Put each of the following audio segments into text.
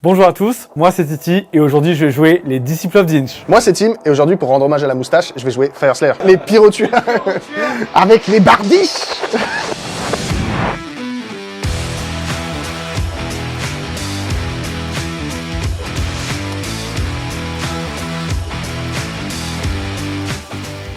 Bonjour à tous, moi c'est Titi et aujourd'hui je vais jouer les Disciples of Zinch. Moi c'est Tim et aujourd'hui pour rendre hommage à la moustache, je vais jouer Fire Slayer. Les pyrotueurs avec les bardiches.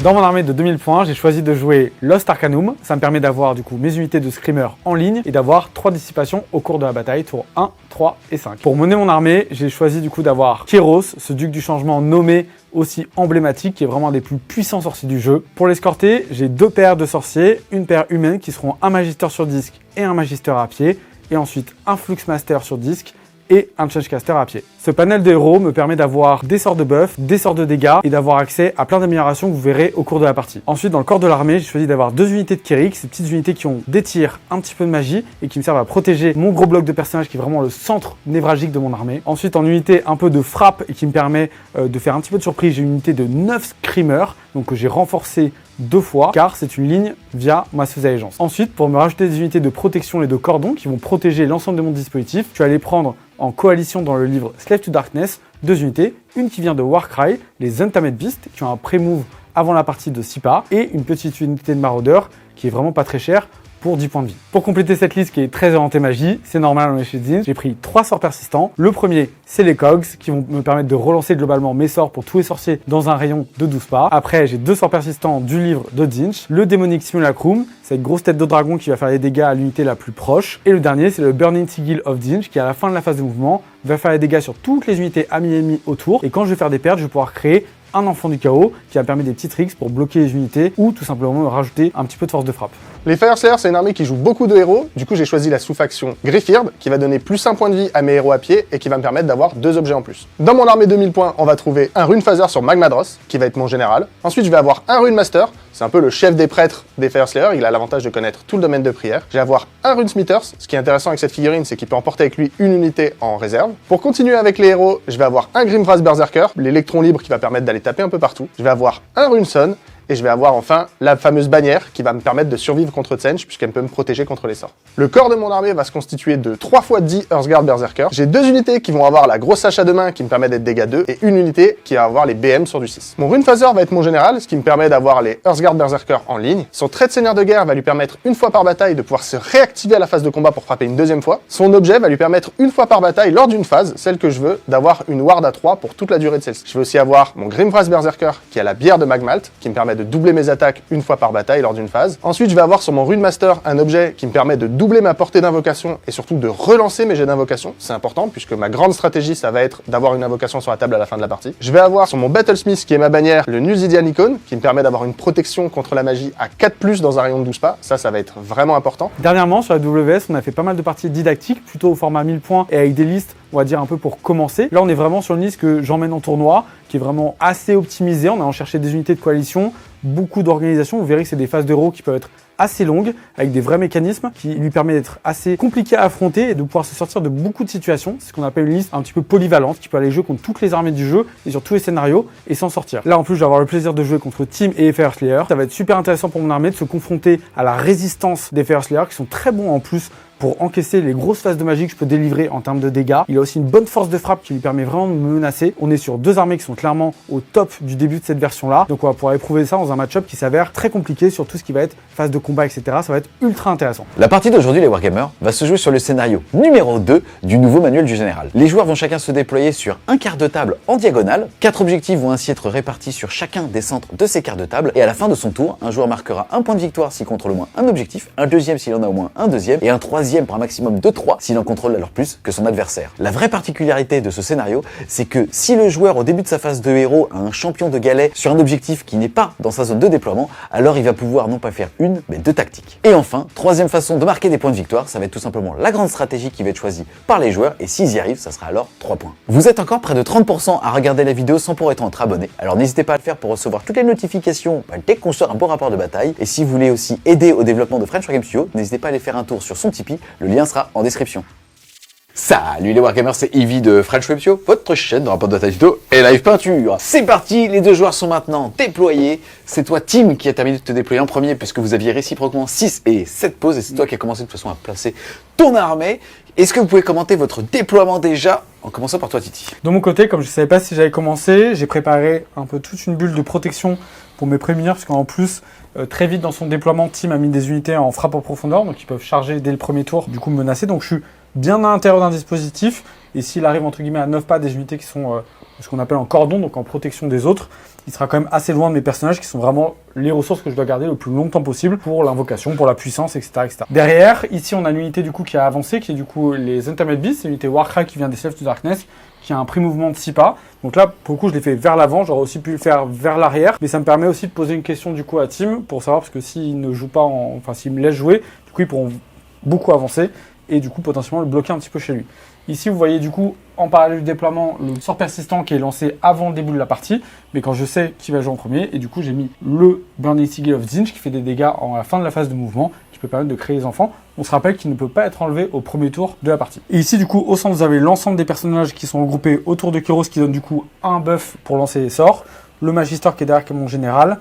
Dans mon armée de 2000 points, j'ai choisi de jouer Lost Arcanum. Ça me permet d'avoir du coup mes unités de Screamer en ligne et d'avoir 3 dissipations au cours de la bataille, tour 1, 3 et 5. Pour mener mon armée, j'ai choisi du coup d'avoir Kairos, ce duc du changement nommé aussi emblématique, qui est vraiment un des plus puissants sorciers du jeu. Pour l'escorter, j'ai 2 paires de sorciers, une paire humaine qui seront un Magister sur disque et un Magister à pied, et ensuite un Fluxmaster sur disque et un Changecaster à pied. Ce panel de héros me permet d'avoir des sorts de buff, des sorts de dégâts et d'avoir accès à plein d'améliorations que vous verrez au cours de la partie. Ensuite, dans le corps de l'armée, j'ai choisi d'avoir 2 unités de Kérix, ces petites unités qui ont des tirs, un petit peu de magie et qui me servent à protéger mon gros bloc de personnage qui est vraiment le centre névralgique de mon armée. Ensuite, en unité un peu de frappe et qui me permet de faire un petit peu de surprise, j'ai une unité de 9 Screamers, donc que j'ai renforcé 2 fois, car c'est une ligne via Masteuse Allégeance. Ensuite, pour me rajouter des unités de protection et de cordon qui vont protéger l'ensemble de mon dispositif, je vais aller prendre en coalition dans le livre Slave to Darkness 2 unités, une qui vient de Warcry, les Untamed Beasts, qui ont un pré-move avant la partie de 6 pas, et une petite unité de maraudeur qui est vraiment pas très chère, pour 10 points de vie. Pour compléter cette liste qui est très orientée magie, c'est normal, on est chez Zinch, j'ai pris 3 sorts persistants. Le premier, c'est les Cogs, qui vont me permettre de relancer globalement mes sorts pour tous les sorciers dans un rayon de 12 pas. Après, j'ai 2 sorts persistants du livre de Zinch. Le démonique Simulacrum, c'est une grosse tête de dragon qui va faire des dégâts à l'unité la plus proche. Et le dernier, c'est le Burning Sigil of Zinch, qui à la fin de la phase de mouvement, va faire des dégâts sur toutes les unités amis et ennemis autour. Et quand je vais faire des pertes, je vais pouvoir créer un enfant du chaos qui va permettre des petits tricks pour bloquer les unités ou tout simplement me rajouter un petit peu de force de frappe. Les Fire Slayer, c'est une armée qui joue beaucoup de héros, du coup j'ai choisi la sous-faction Greyfeard qui va donner plus 1 point de vie à mes héros à pied et qui va me permettre d'avoir 2 objets en plus. Dans mon armée 2000 points, on va trouver un Rune Phaser sur Magmadross qui va être mon général. Ensuite je vais avoir un Rune Master, c'est un peu le chef des prêtres des Fire Slayer, il a l'avantage de connaître tout le domaine de prière. Je vais avoir un Rune Smithers, ce qui est intéressant avec cette figurine c'est qu'il peut emporter avec lui une unité en réserve. Pour continuer avec les héros, je vais avoir un Grimvras Berserker, l'électron libre qui va permettre d'aller taper un peu partout. Je vais avoir un Rune Sun, et je vais avoir enfin la fameuse bannière qui va me permettre de survivre contre Tsench puisqu'elle peut me protéger contre les sorts. Le corps de mon armée va se constituer de 3 x 10 Earthguard Berserker. J'ai 2 unités qui vont avoir la grosse hache à 2 mains qui me permet d'être dégâts 2 et une unité qui va avoir les BM sur du 6. Mon Rune Phaser va être mon général, ce qui me permet d'avoir les Earthguard Berserker en ligne. Son trait de seigneur de guerre va lui permettre une fois par bataille de pouvoir se réactiver à la phase de combat pour frapper une 2e fois. Son objet va lui permettre une fois par bataille lors d'une phase, celle que je veux, d'avoir une ward à 3 pour toute la durée de celle-ci. Je vais aussi avoir mon Grimvras Berserker qui a la bière de Magmalt qui me permet de doubler mes attaques une fois par bataille lors d'une phase. Ensuite, je vais avoir sur mon Rune Master un objet qui me permet de doubler ma portée d'invocation et surtout de relancer mes jets d'invocation. C'est important puisque ma grande stratégie, ça va être d'avoir une invocation sur la table à la fin de la partie. Je vais avoir sur mon Battlesmith, qui est ma bannière, le Nuzidian Icon, qui me permet d'avoir une protection contre la magie à 4+ dans un rayon de 12 pas. Ça va être vraiment important. Dernièrement, sur la WS, on a fait pas mal de parties didactiques, plutôt au format 1000 points et avec des listes, on va dire un peu pour commencer. Là, on est vraiment sur une liste que j'emmène en tournoi, qui est vraiment assez optimisée. On a en cherché des unités de coalition, beaucoup d'organisation. Vous verrez que c'est des phases d'héros qui peuvent être assez longues, avec des vrais mécanismes qui lui permettent d'être assez compliqués à affronter et de pouvoir se sortir de beaucoup de situations. C'est ce qu'on appelle une liste un petit peu polyvalente, qui peut aller jouer contre toutes les armées du jeu et sur tous les scénarios et s'en sortir. Là, en plus, je vais avoir le plaisir de jouer contre Tim et Fire Slayer. Ça va être super intéressant pour mon armée de se confronter à la résistance des Fire Slayer, qui sont très bons en plus pour encaisser les grosses phases de magie que je peux délivrer en termes de dégâts. Il a aussi une bonne force de frappe qui lui permet vraiment de me menacer. On est sur 2 armées qui sont clairement au top du début de cette version-là. Donc on va pouvoir éprouver ça dans un match-up qui s'avère très compliqué sur tout ce qui va être phase de combat, etc. Ça va être ultra intéressant. La partie d'aujourd'hui, les Wargamers, va se jouer sur le scénario numéro 2 du nouveau manuel du général. Les joueurs vont chacun se déployer sur un quart de table en diagonale. 4 objectifs vont ainsi être répartis sur chacun des centres de ces quarts de table. Et à la fin de son tour, un joueur marquera un point de victoire s'il contrôle au moins un objectif, un deuxième s'il en a au moins un deuxième, et un troisième pour un maximum de 3 s'il en contrôle alors plus que son adversaire. La vraie particularité de ce scénario, c'est que si le joueur au début de sa phase de héros a un champion de galet sur un objectif qui n'est pas dans sa zone de déploiement, alors il va pouvoir non pas faire une, mais 2 tactiques. Et enfin, troisième façon de marquer des points de victoire, ça va être tout simplement la grande stratégie qui va être choisie par les joueurs, et s'ils y arrivent, ça sera alors 3 points. Vous êtes encore près de 30% à regarder la vidéo sans pour être abonné, alors n'hésitez pas à le faire pour recevoir toutes les notifications dès qu'on sort un bon rapport de bataille, et si vous voulez aussi aider au développement de French Wargame Studio, n'hésitez pas à aller faire un tour sur son Tipeee, le lien sera en description. Salut les Wargamers, c'est Ivy de French Web Studio, votre chaîne de rapport de bataille tuto et live peinture. C'est parti, les 2 joueurs sont maintenant déployés. C'est toi Tim qui a terminé de te déployer en premier puisque vous aviez réciproquement 6 et 7 pauses et c'est toi qui as commencé de toute façon à placer ton armée. Est-ce que vous pouvez commenter votre déploiement déjà, en commençant par toi, Titi? De mon côté, comme je ne savais pas si j'allais commencer, j'ai préparé un peu toute une bulle de protection pour me prémunir, parce qu'en plus, très vite dans son déploiement, Team a mis des unités en frappe en profondeur, donc ils peuvent charger dès le premier tour, du coup me menacer. Donc je suis bien à l'intérieur d'un dispositif, et s'il arrive entre guillemets à 9 pas des unités qui sont ce qu'on appelle en cordon, donc en protection des autres, il sera quand même assez loin de mes personnages qui sont vraiment les ressources que je dois garder le plus longtemps possible pour l'invocation, pour la puissance, etc., etc. Derrière, ici on a l'unité du coup qui a avancé, qui est du coup les Untamed Beasts, c'est l'unité Warcry qui vient des Slaves to Darkness, qui a un prix mouvement de 6 pas. Donc là, pour le coup, je l'ai fait vers l'avant, j'aurais aussi pu le faire vers l'arrière, mais ça me permet aussi de poser une question du coup à Team pour savoir, parce que s'ils ne jouent pas, enfin s'ils me laissent jouer, du coup ils pourront beaucoup avancer et du coup potentiellement le bloquer un petit peu chez lui. Ici, vous voyez du coup, en parallèle du déploiement, le sort persistant qui est lancé avant le début de la partie, mais quand je sais qui va jouer en premier, et du coup j'ai mis le Burning Sigil of Tzeentch qui fait des dégâts à la fin de la phase de mouvement, qui peut permettre de créer les enfants. On se rappelle qu'il ne peut pas être enlevé au premier tour de la partie. Et ici du coup, au centre, vous avez l'ensemble des personnages qui sont regroupés autour de Kyros, qui donne du coup un buff pour lancer les sorts, le Magister qui est derrière, qui est mon général,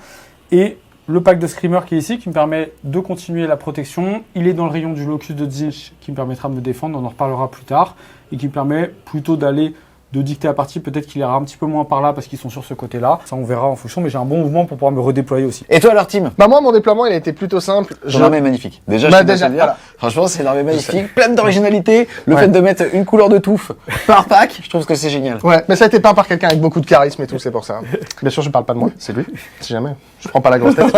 et le pack de Screamer qui est ici, qui me permet de continuer la protection. Il est dans le rayon du Locus de Tzeentch, qui me permettra de me défendre, on en reparlera plus tard, et qui me permet plutôt d'aller de dicter la partie. Peut-être qu'il ira un petit peu moins par là parce qu'ils sont sur ce côté-là. Ça, on verra en fonction, mais j'ai un bon mouvement pour pouvoir me redéployer aussi. Et toi alors, Team? Bah moi, mon déploiement, il a été plutôt simple. Ton armée est magnifique. Déjà, Bah, je tiens à déjà, te le dire. voilà. Franchement, c'est une armée magnifique, pleine d'originalité. Le Ouais. fait de mettre une couleur de touffe par pack, je trouve que c'est génial. Ouais, mais ça a été peint par quelqu'un avec beaucoup de charisme et tout, c'est pour ça. Bien sûr, je parle pas de moi, c'est lui, si jamais. Je prends pas la grosse tête.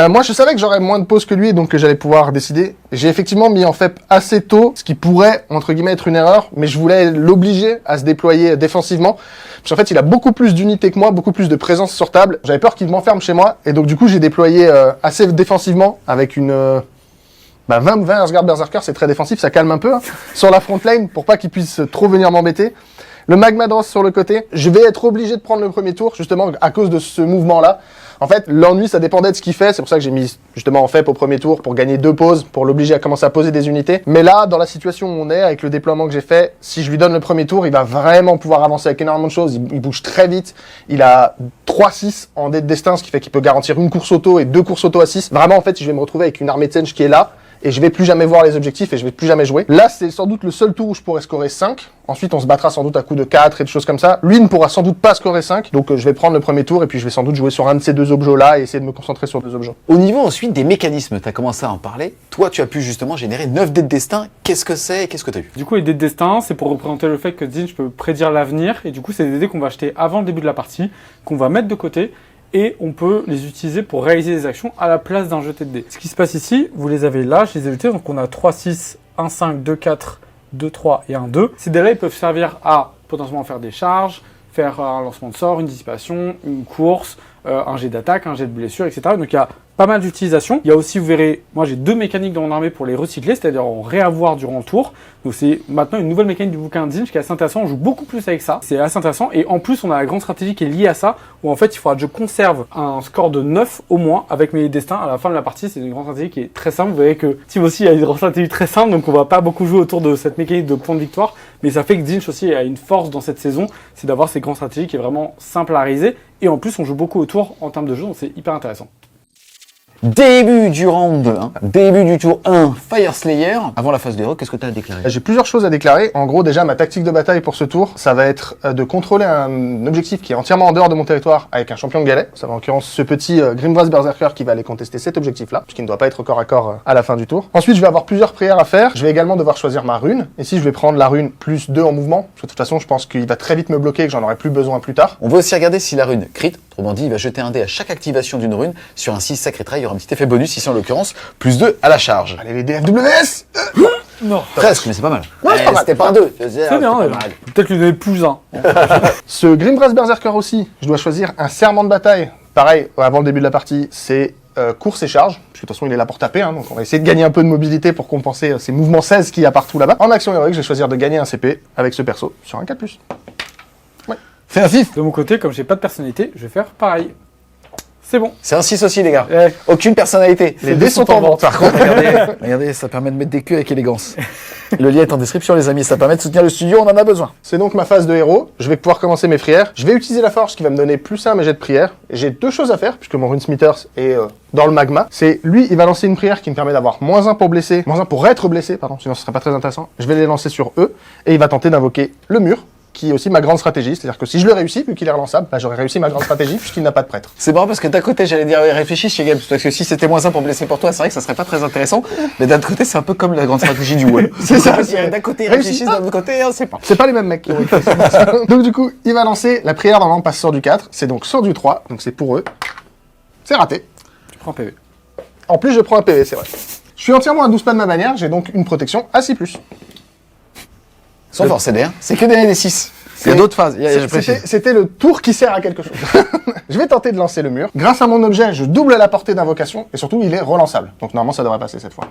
Moi, je savais que j'aurais moins de pauses que lui, donc que j'allais pouvoir décider. J'ai effectivement mis en fait assez tôt, ce qui pourrait, entre guillemets, être une erreur, mais je voulais l'obliger à se déployer défensivement. Parce qu'en fait, il a beaucoup plus d'unités que moi, beaucoup plus de présence sur table. J'avais peur qu'il m'enferme chez moi, et donc du coup, j'ai déployé assez défensivement avec une... 20 Asgard Berserker, c'est très défensif, ça calme un peu, hein, sur la front lane, pour pas qu'il puisse trop venir m'embêter. Le Magma Dross sur le côté, je vais être obligé de prendre le premier tour, justement, à cause de ce mouvement-là. En fait, l'ennui, ça dépendait de ce qu'il fait, c'est pour ça que j'ai mis, justement, en fait au premier tour, pour gagner 2 pauses, pour l'obliger à commencer à poser des unités. Mais là, dans la situation où on est, avec le déploiement que j'ai fait, si je lui donne le premier tour, il va vraiment pouvoir avancer avec énormément de choses, il bouge très vite, il a 3-6 en dé de destin, ce qui fait qu'il peut garantir une course auto et 2 courses auto à 6. Vraiment, en fait, je vais me retrouver avec une armée de Tzeentch qui est là, et je vais plus jamais voir les objectifs et je vais plus jamais jouer. Là, c'est sans doute le seul tour où je pourrais scorer 5. Ensuite, on se battra sans doute à coup de 4 et de choses comme ça. Lui ne pourra sans doute pas scorer 5. Donc, je vais prendre le premier tour et puis je vais sans doute jouer sur un de ces 2 objets-là et essayer de me concentrer sur 2 objets. Au niveau ensuite des mécanismes, tu as commencé à en parler. Toi, tu as pu justement générer 9 dés de destin. Qu'est-ce que c'est et qu'est-ce que tu as eu? Du coup, les dés de destin, c'est pour représenter le fait que Tzeentch peut prédire l'avenir, et du coup, c'est des dés qu'on va acheter avant le début de la partie, qu'on va mettre de côté, et on peut les utiliser pour réaliser des actions à la place d'un jeté de dés. Ce qui se passe ici, vous les avez là, je les ai jetés, donc on a 3, 6, 1, 5, 2, 4, 2, 3 et 1, 2. Ces dés-là, ils peuvent servir à potentiellement faire des charges, faire un lancement de sort, une dissipation, une course, un jet d'attaque, un jet de blessure, etc. Donc il y a pas mal d'utilisation. Il y a aussi, vous verrez, moi j'ai 2 mécaniques dans mon armée pour les recycler, c'est-à-dire en réavoir durant le tour. Donc c'est maintenant une nouvelle mécanique du bouquin de Tzeentch qui est assez intéressant, on joue beaucoup plus avec ça. C'est assez intéressant, et en plus on a la grande stratégie qui est liée à ça, où en fait il faudra que je conserve un score de 9 au moins avec mes destins à la fin de la partie. C'est une grande stratégie qui est très simple. Vous voyez que Tim aussi a une grande stratégie très simple, donc on va pas beaucoup jouer autour de cette mécanique de point de victoire, mais ça fait que Tzeentch aussi a une force dans cette saison, c'est d'avoir ces grandes stratégies qui est vraiment simple à réaliser, et en plus on joue beaucoup autour en termes de jeu, donc c'est hyper intéressant. Début du round 1, début du tour 1, Fire Slayer. Avant la phase de héros, qu'est-ce que tu as déclaré? J'ai plusieurs choses à déclarer. En gros, déjà, ma tactique de bataille pour ce tour, ça va être de contrôler un objectif qui est entièrement en dehors de mon territoire avec un champion de galet. Ça va en l'occurrence ce petit Grimvras Berserker qui va aller contester cet objectif-là, puisqu'il ne doit pas être corps à corps à la fin du tour. Ensuite, je vais avoir plusieurs prières à faire. Je vais également devoir choisir ma rune. Et si je vais prendre la rune plus 2 en mouvement, parce que de toute façon, je pense qu'il va très vite me bloquer et que j'en aurai plus besoin plus tard. On va aussi regarder si la rune crit, autrement dit, il va jeter un dé à chaque activation d'une rune. Sur un 6 sacré trait, il y aura un petit effet bonus, ici en l'occurrence, plus 2 à la charge. Allez, les DFWS Non. Presque, mais c'est pas mal. Ouais, c'est pas mal. C'était pas un 2. C'est bien, peut-être lui donner plus 1. Ce Grimvras Berserker aussi, je dois choisir un serment de bataille. Pareil, avant le début de la partie, c'est course et charge, parce que de toute façon il est là pour taper, hein, donc on va essayer de gagner un peu de mobilité pour compenser ces mouvements 16 qu'il y a partout là-bas. En action héroïque, je vais choisir de gagner un CP avec ce perso sur un 4+. Ouais. Fais un fif. De mon côté, comme j'ai pas de personnalité, je vais faire pareil. C'est bon. C'est un 6 aussi, les gars. Ouais. Aucune personnalité. Les dés sont en vente. Par contre, regardez, ça permet de mettre des queues avec élégance. Le lien est en description, les amis. Ça permet de soutenir le studio, on en a besoin. C'est donc ma phase de héros. Je vais pouvoir commencer mes prières. Je vais utiliser la forge qui va me donner +1 à mes jets de prière. J'ai 2 choses à faire, puisque mon Runesmithers est dans le magma. C'est lui, il va lancer une prière qui me permet d'avoir -1 pour blesser, -1 pour être blessé, pardon, sinon ce serait pas très intéressant. Je vais les lancer sur eux, et il va tenter d'invoquer le mur, qui est aussi ma grande stratégie. C'est-à-dire que si je le réussis, vu qu'il est relançable, bah, j'aurais réussi ma grande stratégie, puisqu'il n'a pas de prêtre. C'est marrant parce que d'un côté, j'allais dire, réfléchis chez Games, parce que si c'était -1 pour blesser pour toi, c'est vrai que ça serait pas très intéressant. Mais d'un autre côté, c'est un peu comme la grande stratégie du wall. C'est ça. D'un côté, réfléchis, d'un autre côté, on sait pas. C'est pas les mêmes mecs qui ont écrit ça. Donc du coup, il va lancer la prière normalement passe sort du 4, c'est donc sort du 3, donc c'est pour eux. C'est raté. Tu prends PV. En plus, je prends un PV, c'est vrai. Je suis entièrement à 12 pas de ma bannière, j'ai donc une protection à 6+. Sans forcer d'air, c'est que des 6. Il y a d'autres phases, je précise. C'était le tour qui sert à quelque chose. Je vais tenter de lancer le mur. Grâce à mon objet, je double la portée d'invocation, et surtout, il est relançable. Donc normalement, ça devrait passer cette fois.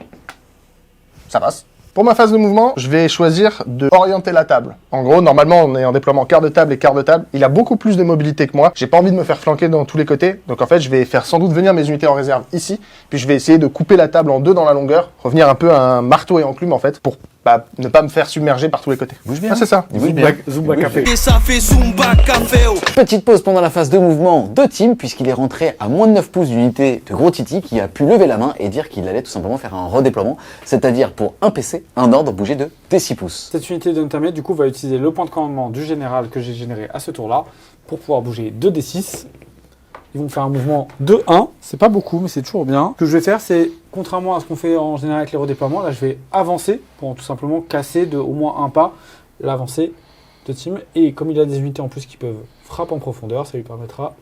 Ça passe. Pour ma phase de mouvement, je vais choisir de orienter la table. En gros, normalement, on est en déploiement quart de table et quart de table. Il a beaucoup plus de mobilité que moi. J'ai pas envie de me faire flanquer dans tous les côtés. Donc en fait, je vais faire sans doute venir mes unités en réserve ici. Puis je vais essayer de couper la table en deux dans la longueur. Revenir un peu à un marteau et enclume en fait, pour ne pas me faire submerger par tous les côtés. Bouge bien. Ah, c'est ça. Zumba Café. Et ça fait Zumba Café. Petite pause pendant la phase de mouvement de Tim, puisqu'il est rentré à moins de 9 pouces d'unité de Gros Titi, qui a pu lever la main et dire qu'il allait tout simplement faire un redéploiement, c'est-à-dire pour un PC, un ordre bouger de T6 pouces. Cette unité d'intermédiaire, du coup, va utiliser le point de commandement du général que j'ai généré à ce tour-là pour pouvoir bouger 2d6. Ils vont faire un mouvement de 1. C'est pas beaucoup, mais c'est toujours bien. Ce que je vais faire, c'est, contrairement à ce qu'on fait en général avec les redéploiements, là, je vais avancer pour tout simplement casser de au moins un pas l'avancée de Tim. Et comme il a des unités en plus qui peuvent frapper en profondeur, ça lui permettra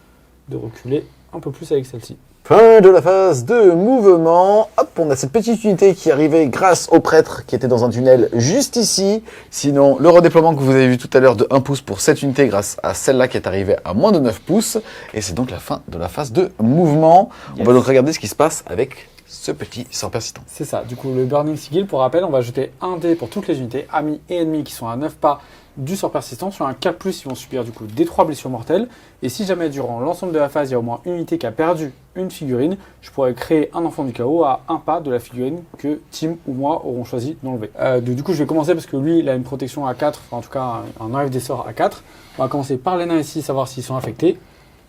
de reculer un peu plus avec celle-ci. Fin de la phase de mouvement. Hop, on a cette petite unité qui arrivait grâce au prêtre qui était dans un tunnel juste ici. Sinon, le redéploiement que vous avez vu tout à l'heure de 1 pouce pour cette unité grâce à celle-là qui est arrivée à moins de 9 pouces. Et c'est donc la fin de la phase de mouvement. Yes. On va donc regarder ce qui se passe avec ce petit sort persistant. C'est ça. Du coup, le Burning Sigil, pour rappel, on va jeter un dé pour toutes les unités, amis et ennemis qui sont à 9 pas du sort persistant. Sur un 4+, ils vont subir du coup des 3 blessures mortelles. Et si jamais durant l'ensemble de la phase, il y a au moins une unité qui a perdu une figurine, je pourrais créer un enfant du chaos à un pas de la figurine que Tim ou moi auront choisi d'enlever. Du coup, je vais commencer parce que lui, il a une protection à 4, enfin en tout cas un enlève des sorts à 4. On va commencer par les nains ici, savoir s'ils sont affectés.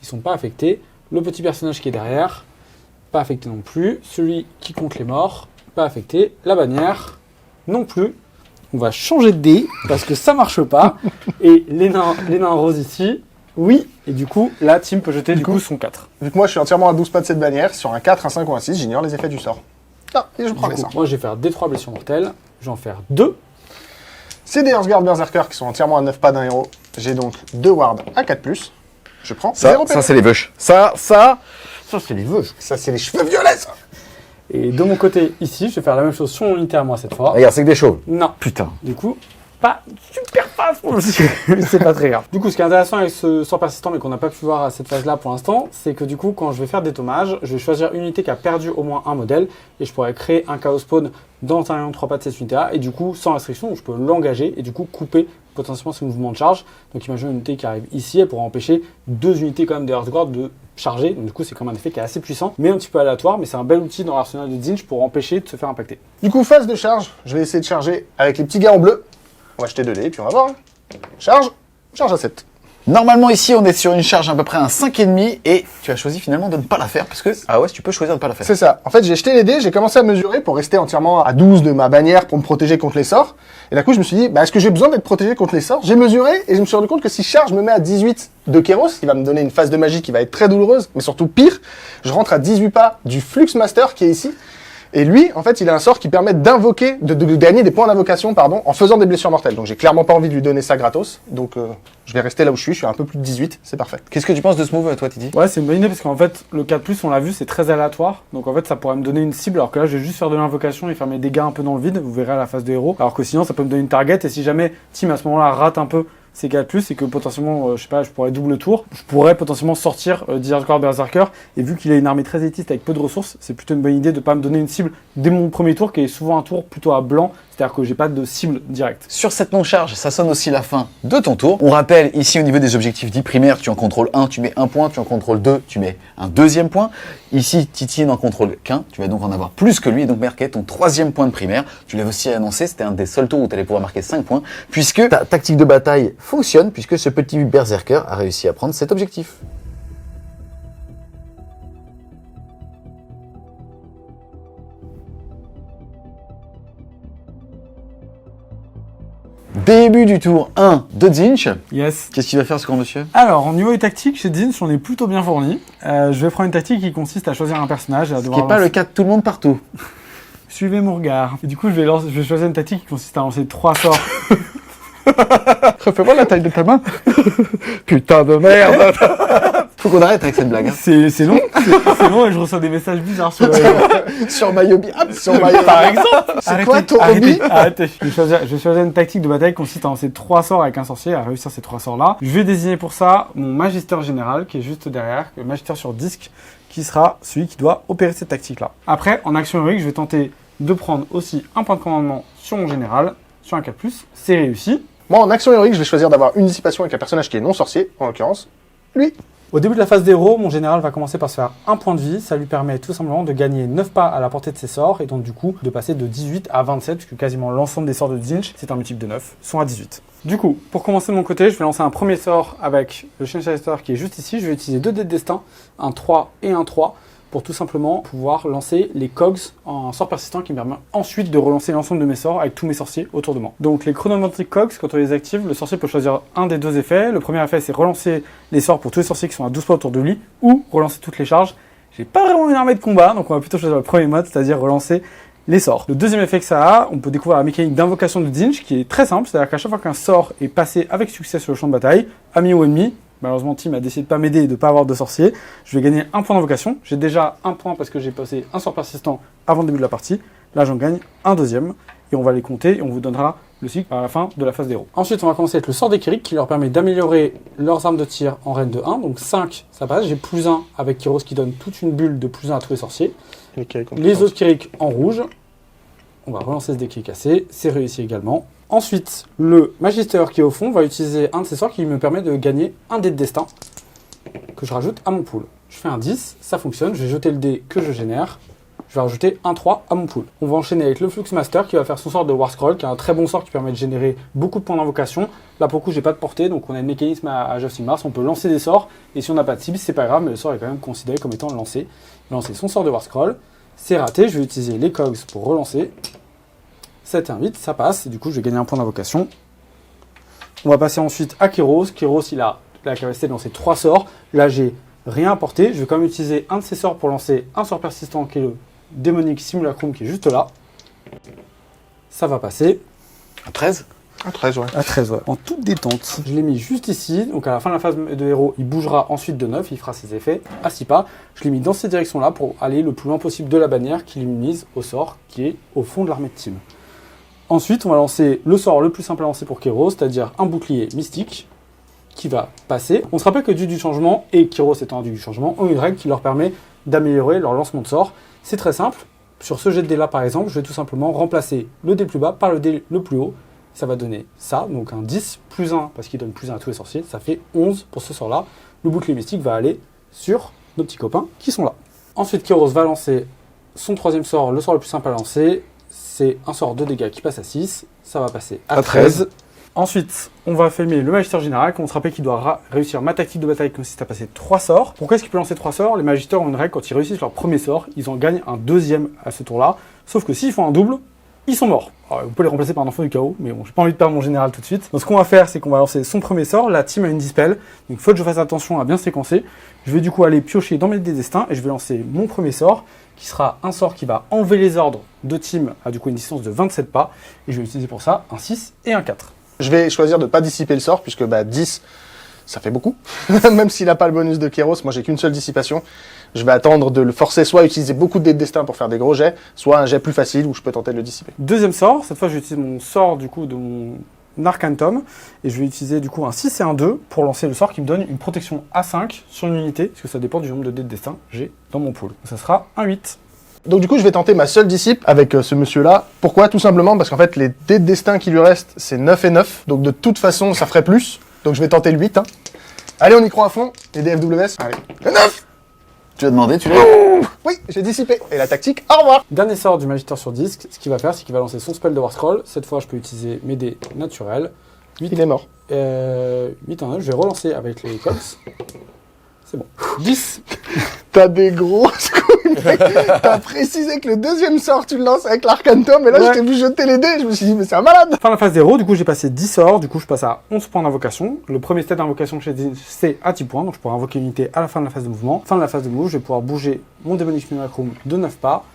Ils sont pas affectés. Le petit personnage qui est derrière, pas affecté non plus. Celui qui compte les morts, pas affecté. La bannière, non plus. On va changer de dé parce que ça marche pas. Et les nains roses ici, oui. Et du coup, là, Tim peut jeter du coup son 4. Vu que moi je suis entièrement à 12 pas de cette bannière, sur un 4, un 5 ou un 6, j'ignore les effets du sort. Ah, et je prends Du les coup, sorts. moi, je vais faire des 3 blessures mortelles. Je vais en faire 2. C'est des Hearthguard Berserker qui sont entièrement à 9 pas d'un héros. J'ai donc 2 wards à 4+. Je prends 0 PV. c'est les veuches. Ça, c'est les veuches. Ça, c'est les cheveux violets, ça. Et de mon côté, ici, je vais faire la même chose sur mon unité à moi cette fois. Regarde, c'est que des chauves. Non. Putain. Du coup, pas super fast pour le c'est pas très grave. Du coup, ce qui est intéressant avec ce sort persistant, mais qu'on n'a pas pu voir à cette phase-là pour l'instant, c'est que du coup, quand je vais faire des dommages, je vais choisir une unité qui a perdu au moins un modèle, et je pourrais créer un chaos spawn dans un rayon de 3 pas de cette unité-là, et du coup, sans restriction, je peux l'engager, et du coup, couper potentiellement ce mouvement de charge. Donc imagine une unité qui arrive ici, elle pourra empêcher 2 unités quand même de Hearthguard de charger. Donc du coup, c'est quand même un effet qui est assez puissant, mais un petit peu aléatoire, mais c'est un bel outil dans l'arsenal de Zinj pour empêcher de se faire impacter. Du coup, phase de charge, je vais essayer de charger avec les petits gars en bleu. On va jeter 2 dés, puis on va voir. Charge à 7. Normalement, ici, on est sur une charge à peu près un 5,5 et tu as choisi finalement de ne pas la faire parce que, ah ouais, tu peux choisir de ne pas la faire. C'est ça. En fait, j'ai jeté les dés, j'ai commencé à mesurer pour rester entièrement à 12 de ma bannière pour me protéger contre les sorts. Et d'un coup, je me suis dit, est-ce que j'ai besoin d'être protégé contre les sorts? J'ai mesuré et je me suis rendu compte que si charge me met à 18 de Kéros, qui va me donner une phase de magie qui va être très douloureuse, mais surtout pire, je rentre à 18 pas du Flux Master qui est ici. Et lui, en fait, il a un sort qui permet d'invoquer, de gagner des points d'invocation, en faisant des blessures mortelles. Donc j'ai clairement pas envie de lui donner ça gratos. Donc je vais rester là où je suis à un peu plus de 18, c'est parfait. Qu'est-ce que tu penses de ce move, toi, Titi? Ouais, c'est une bonne idée parce qu'en fait, le 4+, on l'a vu, c'est très aléatoire. Donc en fait, ça pourrait me donner une cible, alors que là, je vais juste faire de l'invocation et faire mes dégâts un peu dans le vide. Vous verrez à la phase de héros. Alors que sinon, ça peut me donner une target. Et si jamais Tim, à ce moment-là, rate un peu ces 4+, et que potentiellement, je sais pas, je pourrais double le tour, je pourrais potentiellement sortir d'Hearthguard Berserker. Et vu qu'il a une armée très élitiste avec peu de ressources, c'est plutôt une bonne idée de pas me donner une cible dès mon premier tour, qui est souvent un tour plutôt à blanc, C'est-à-dire que j'ai pas de cible directe. Sur cette non-charge, ça sonne aussi la fin de ton tour. On rappelle, ici au niveau des objectifs dits primaires, tu en contrôles un, tu mets un point, tu en contrôles deux, tu mets un deuxième point. Ici, Titi n'en contrôle qu'un, tu vas donc en avoir plus que lui et donc marquer ton troisième point de primaire. Tu l'avais aussi annoncé, c'était un des seuls tours où tu allais pouvoir marquer 5 points, puisque ta tactique de bataille fonctionne, puisque ce petit berserker a réussi à prendre cet objectif. Début du tour 1 de Tzeentch. Yes. Qu'est-ce qu'il va faire ce grand monsieur? Alors, au niveau des tactiques, chez Tzeentch, on est plutôt bien fourni. Je vais prendre une tactique qui consiste à choisir un personnage et à Ce qui devoir n'est pas le cas de tout le monde partout. Suivez mon regard. Et du coup, je vais choisir une tactique qui consiste à lancer 3 sorts. Refais-moi la taille de ta main. Putain de merde. Faut qu'on arrête avec cette blague. Hein. C'est long, c'est long et je reçois des messages bizarres sur Sur Mayobi. par exemple. C'est quoi ton hobby? Arrêtez. Je vais choisir une tactique de bataille qui consiste à lancer 3 sorts avec un sorcier, à réussir ces 3 sorts-là. Je vais désigner pour ça mon Magister général qui est juste derrière, le Magister sur disque, qui sera celui qui doit opérer cette tactique-là. Après, en action héroïque, je vais tenter de prendre aussi un point de commandement sur mon général, sur un 4+. C'est réussi. Moi, en action héroïque, je vais choisir d'avoir une dissipation avec un personnage qui est non sorcier, en l'occurrence, lui. Au début de la phase d'héros, mon général va commencer par se faire un point de vie. Ça lui permet tout simplement de gagner 9 pas à la portée de ses sorts et donc du coup de passer de 18 à 27 puisque quasiment l'ensemble des sorts de Tzeentch, c'est un multiple de 9, sont à 18. Du coup, pour commencer de mon côté, je vais lancer un premier sort avec le Chancellor qui est juste ici. Je vais utiliser 2 dés de destin, un 3 et un 3 pour tout simplement pouvoir lancer les cogs en sort persistant qui me permet ensuite de relancer l'ensemble de mes sorts avec tous mes sorciers autour de moi. Donc les chronomantic cogs, quand on les active, le sorcier peut choisir un des 2 effets. Le premier effet, c'est relancer les sorts pour tous les sorciers qui sont à 12 pas autour de lui ou relancer toutes les charges. J'ai pas vraiment une armée de combat, donc on va plutôt choisir le premier mode, c'est-à-dire relancer les sorts. Le deuxième effet que ça a, on peut découvrir la mécanique d'invocation de Tzeentch qui est très simple, c'est-à-dire qu'à chaque fois qu'un sort est passé avec succès sur le champ de bataille, ami ou ennemi, malheureusement Tim a décidé de pas m'aider et de pas avoir de sorcier, je vais gagner un point d'invocation. J'ai déjà un point parce que j'ai passé un sort persistant avant le début de la partie. Là j'en gagne un deuxième et on va les compter et on vous donnera le cycle à la fin de la phase d'héros. Ensuite on va commencer avec le sort des Kyrick qui leur permet d'améliorer leurs armes de tir en reine de 1, donc 5 ça passe, j'ai +1 avec Kyros qui donne toute une bulle de +1 à tous les sorciers. Les autres Kyrick en rouge, on va relancer ce dé qui est cassé, c'est réussi également. Ensuite, le Magister qui est au fond va utiliser un de ses sorts qui me permet de gagner un dé de destin que je rajoute à mon pool. Je fais un 10, ça fonctionne, je vais jeter le dé que je génère, je vais rajouter un 3 à mon pool. On va enchaîner avec le Flux Master qui va faire son sort de War Scroll, qui est un très bon sort qui permet de générer beaucoup de points d'invocation. Là pour le coup j'ai pas de portée, donc on a le mécanisme à Justin Mars, on peut lancer des sorts, et si on n'a pas de cible c'est pas grave, mais le sort est quand même considéré comme étant lancé. Je vais lancer son sort de War Scroll, c'est raté, je vais utiliser les cogs pour relancer. 7 et un 8, ça passe, et du coup je vais gagner un point d'invocation. On va passer ensuite à Kyros. Kyros il a la capacité de lancer 3 sorts. Là j'ai rien apporté, je vais quand même utiliser un de ses sorts pour lancer un sort persistant qui est le démonique simulacrum qui est juste là. Ça va passer. À 13 À 13, ouais. À 13, ouais. En toute détente. Je l'ai mis juste ici, donc à la fin de la phase de héros, il bougera ensuite de 9, il fera ses effets à 6 pas. Je l'ai mis dans cette direction-là pour aller le plus loin possible de la bannière qui l'immunise au sort qui est au fond de l'armée de Tim. Ensuite, on va lancer le sort le plus simple à lancer pour Kyros, c'est-à-dire un bouclier mystique qui va passer. On se rappelle que Dieu du changement et Kyros étant un Dieu du changement ont une règle qui leur permet d'améliorer leur lancement de sort. C'est très simple. Sur ce jet de dé là par exemple, je vais tout simplement remplacer le dé plus bas par le dé le plus haut. Ça va donner ça, donc un 10 plus 1 parce qu'il donne plus 1 à tous les sorciers. Ça fait 11 pour ce sort là. Le bouclier mystique va aller sur nos petits copains qui sont là. Ensuite, Kyros va lancer son troisième sort, le sort le plus simple à lancer. C'est un sort de dégâts qui passe à 6, ça va passer à 13. Ensuite, on va filmer le Magister général, qu'on se rappelle qu'il doit réussir ma tactique de bataille qui consiste à passer 3 sorts. Pourquoi est-ce qu'il peut lancer 3 sorts? Les Magisters ont une règle, quand ils réussissent leur premier sort, ils en gagnent un deuxième à ce tour-là. Sauf que s'ils font un double, ils sont morts. Alors, vous pouvez les remplacer par un enfant du chaos, mais bon, j'ai pas envie de perdre mon général tout de suite. Donc ce qu'on va faire, c'est qu'on va lancer son premier sort. La team a une dispel, donc il faut que je fasse attention à bien séquencer. Je vais du coup aller piocher dans mes dés destins et je vais lancer mon premier sort, qui sera un sort qui va enlever les ordres de team à du coup une distance de 27 pas. Et je vais utiliser pour ça un 6 et un 4. Je vais choisir de ne pas dissiper le sort, puisque 10, ça fait beaucoup. Même s'il n'a pas le bonus de Kyros, moi j'ai qu'une seule dissipation. Je vais attendre de le forcer soit à utiliser beaucoup de dés de destin pour faire des gros jets, soit un jet plus facile où je peux tenter de le dissiper. Deuxième sort, cette fois j'utilise mon sort du coup de mon Arcantum, et je vais utiliser du coup un 6 et un 2 pour lancer le sort qui me donne une protection A5 sur une unité, parce que ça dépend du nombre de dés de destin que j'ai dans mon pool. Ça sera un 8. Donc du coup, je vais tenter ma seule disciple avec ce monsieur-là. Pourquoi? Tout simplement parce qu'en fait, les dés de destin qui lui restent, c'est 9 et 9. Donc de toute façon, ça ferait plus. Donc je vais tenter le 8. Hein. Allez, on y croit à fond. Les DFWS. Allez. Le 9. Tu as demandé, tu l'as. Oui, j'ai dissipé. Et la tactique, au revoir. Dernier sort du Magister sur disque, ce qu'il va faire, c'est qu'il va lancer son spell de War Scroll. Cette fois, je peux utiliser mes dés naturels. 8, Il est mort. 8 en 9, je vais relancer avec les cols. C'est bon. 10. T'as des grosses couilles, mec. T'as précisé que le deuxième sort, tu le lances avec l'Arcantum, et là, Ouais. je t'ai vu jeter les dés. Je me suis dit, mais c'est un malade. Fin de la phase 0, du coup j'ai passé 10 sorts, du coup je passe à 11 points d'invocation. Le premier stade d'invocation chez Disney, c'est à 10 points, donc je pourrai invoquer une unité à la fin de la phase de mouvement. Fin de la phase de mouvement, je vais pouvoir bouger mon Demonic Mimicroom de 9 pas.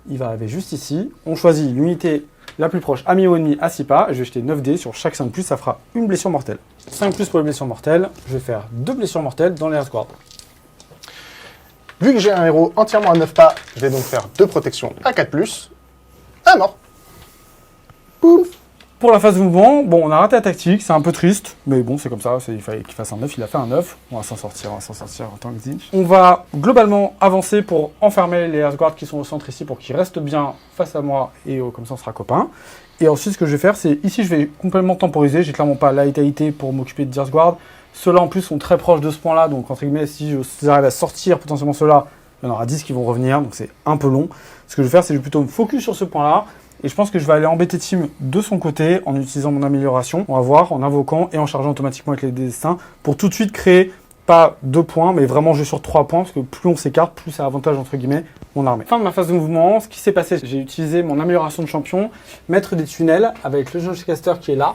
Il va arriver juste ici. On choisit l'unité la plus proche ami ou ennemi à 6 pas. Je vais jeter 9 dés sur chaque 5+, ça fera une blessure mortelle. 5+ pour les blessures mortelles, je vais faire 2 blessures mortelles dans les Earthguard. Vu que j'ai un héros entièrement à 9 pas, je vais donc faire 2 protections à 4+. Ah, mort. Pouf. Pour la phase de mouvement, bon, on a raté la tactique, c'est un peu triste, mais bon, c'est comme ça, il fallait qu'il fasse un 9, il a fait un 9. On va s'en sortir en tant que Zinch. On va globalement avancer pour enfermer les Earthguard qui sont au centre ici pour qu'ils restent bien face à moi et comme ça on sera copains. Et ensuite, ce que je vais faire, c'est ici, je vais complètement temporiser, j'ai clairement pas la vitalité pour m'occuper de Earthguard. Ceux-là en plus sont très proches de ce point-là, donc entre guillemets, si j'arrive à sortir potentiellement ceux-là, il y en aura 10 qui vont revenir, donc c'est un peu long. Ce que je vais faire, c'est que je vais plutôt me focus sur ce point-là. Et je pense que je vais aller embêter Tim de son côté en utilisant mon amélioration. On va voir, en invoquant et en chargeant automatiquement avec les destins pour tout de suite créer pas 2 points, mais vraiment jouer sur 3 points, parce que plus on s'écarte, plus ça avantage entre guillemets mon armée. Fin de ma phase de mouvement, ce qui s'est passé, j'ai utilisé mon amélioration de champion, mettre des tunnels avec le Geocaster qui est là.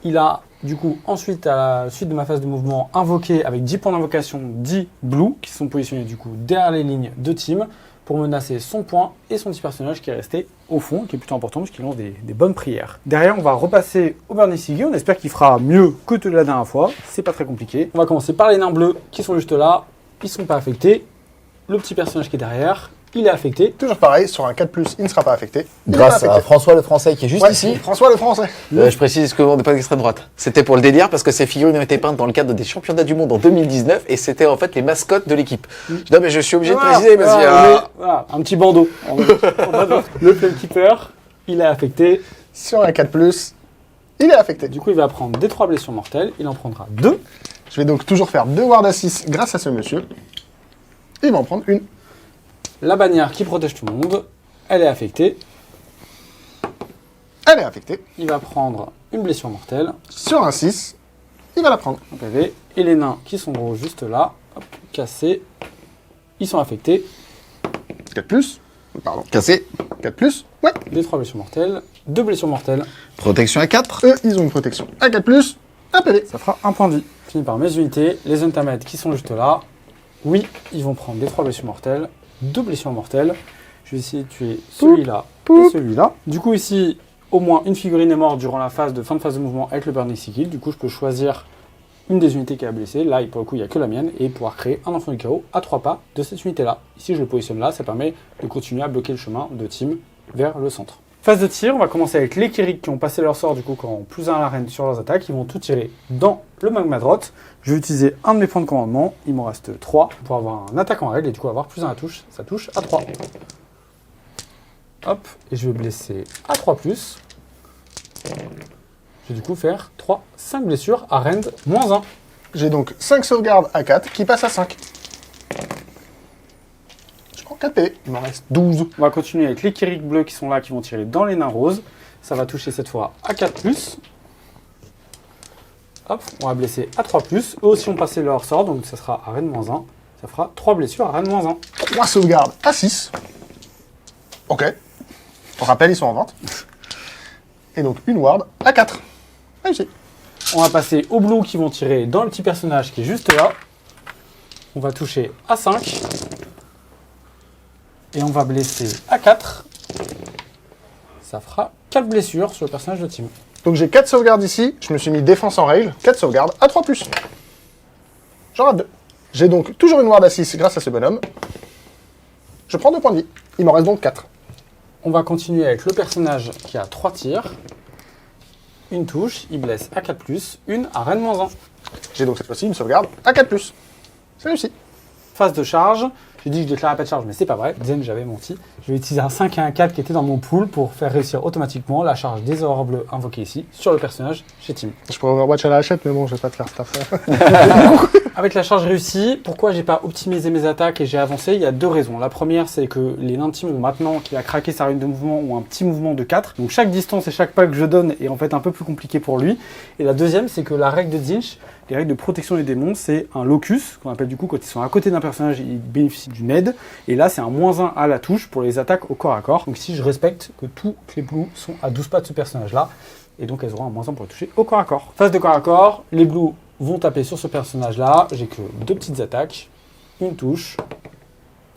Il a du coup ensuite, à la suite de ma phase de mouvement, invoqué avec 10 points d'invocation 10 Blue, qui sont positionnés du coup derrière les lignes de Tim, pour menacer son point et son petit personnage qui est resté au fond, qui est plutôt important parce qu'il lance des bonnes prières. Derrière, on va repasser au Burning Sigil, on espère qu'il fera mieux que de la dernière fois, c'est pas très compliqué. On va commencer par les nains bleus qui sont juste là, ils sont pas affectés. Le petit personnage qui est derrière, il est affecté. Toujours pareil, sur un 4+, il ne sera pas affecté. Il est Grâce pas à affecté. François le Français qui est juste Ouais, ici. François le Français. Je précise que on n'est pas d'extrême droite. C'était pour le délire parce que ces figurines ont été peintes dans le cadre des championnats du monde en 2019 et c'était en fait les mascottes de l'équipe. Non mais je suis obligé de préciser parce qu'il y a... Voilà, un petit bandeau. Le Flamekeeper, il est affecté. Sur un 4+, il est affecté. Du coup, il va prendre des 3 blessures mortelles, il en prendra 2. Je vais donc toujours faire 2 wards à 6 grâce à ce monsieur. Il va en prendre une. La bannière qui protège tout le monde, elle est affectée. Elle est affectée. Il va prendre une blessure mortelle, Sur un 6, il va la prendre. un PV. Et les nains qui sont gros juste là, hop, cassés, ils sont affectés. 4+, pardon. Cassé. 4+, ouais. Des 3 blessures mortelles, 2 blessures mortelles. Protection à 4. Eux, ils ont une protection à 4+, un PV. Ça fera un point de vie. Fini par mes unités, les Untamed qui sont juste là. Oui, ils vont prendre des 3 blessures mortelles, 2 blessures mortelles. Je vais essayer de tuer celui-là et celui-là. Du coup, ici, au moins une figurine est morte durant la fin de phase de mouvement avec le Burning Sigil. Du coup, je peux choisir une des unités qui a blessé. Là, pour le coup, il n'y a que la mienne. Et pouvoir créer un enfant du chaos à 3 pas de cette unité-là. Ici, je le positionne là. Ça permet de continuer à bloquer le chemin de Tim vers le centre. Phase de tir, on va commencer avec les Kirik qui ont passé leur sort du coup quand plus 1 à l'arène sur leurs attaques. Ils vont tout tirer dans le Magmadrot. Je vais utiliser un de mes points de commandement. Il m'en reste 3 pour avoir un attaque en règle et du coup avoir plus 1 à touche. Ça touche à 3. Hop, et je vais blesser à 3+. Je vais du coup faire 5 blessures à rend -1. J'ai donc 5 sauvegardes à 4 qui passent à 5. Je prends 4 PV. Il m'en reste 12. On va continuer avec les Kirik bleus qui sont là, qui vont tirer dans les nains roses. Ça va toucher cette fois à 4+. Hop, on va blesser à 3+. Eux aussi ont passé leur sort, donc ça sera à rend -1. Ça fera 3 blessures à rend -1. 3 sauvegardes à 6. Ok. On rappelle, ils sont en vente. Et donc une ward à 4. Réussi. On va passer aux bleus qui vont tirer dans le petit personnage qui est juste là. On va toucher à 5. Et on va blesser à 4. Ça fera 4 blessures sur le personnage de Tim. Donc j'ai 4 sauvegardes ici. Je me suis mis défense en règle. 4 sauvegardes à 3+. J'en rate 2. J'ai donc toujours une ward à 6 grâce à ce bonhomme. Je prends 2 points de vie. Il m'en reste donc 4. On va continuer avec le personnage qui a 3 tirs. Une touche, il blesse à 4+, une à rend -1. J'ai donc cette fois-ci une sauvegarde à 4+. C'est réussi. Phase de charge, J'ai dit que je déclarais pas de charge, mais c'est pas vrai. Deuxième, j'avais menti. Je vais utiliser un 5 et un 4 qui étaient dans mon pool pour faire réussir automatiquement la charge des aurores bleues invoquée ici sur le personnage chez Tim. Je pourrais Overwatch à la hachette, mais bon, je vais pas te faire cette affaire. Avec la charge réussie, pourquoi j'ai pas optimisé mes attaques et j'ai avancé? Il y a deux raisons. La première, c'est que les nains de Tim ont maintenant, qu'il a craqué sa rune de mouvement, ont un petit mouvement de 4. Donc chaque distance et chaque pas que je donne est en fait un peu plus compliqué pour lui. Et la deuxième, c'est que la règle de Zinch, les règles de protection des démons, c'est un locus, qu'on appelle du coup quand ils sont à côté d'un personnage, ils bénéficient d'une aide. Et là, c'est un -1 à la touche pour les attaques au corps à corps. Donc si je respecte que toutes les blues sont à 12 pas de ce personnage-là, et donc elles auront un -1 pour les toucher au corps à corps. Phase de corps à corps, les blues vont taper sur ce personnage-là. J'ai que 2 petites attaques, une touche,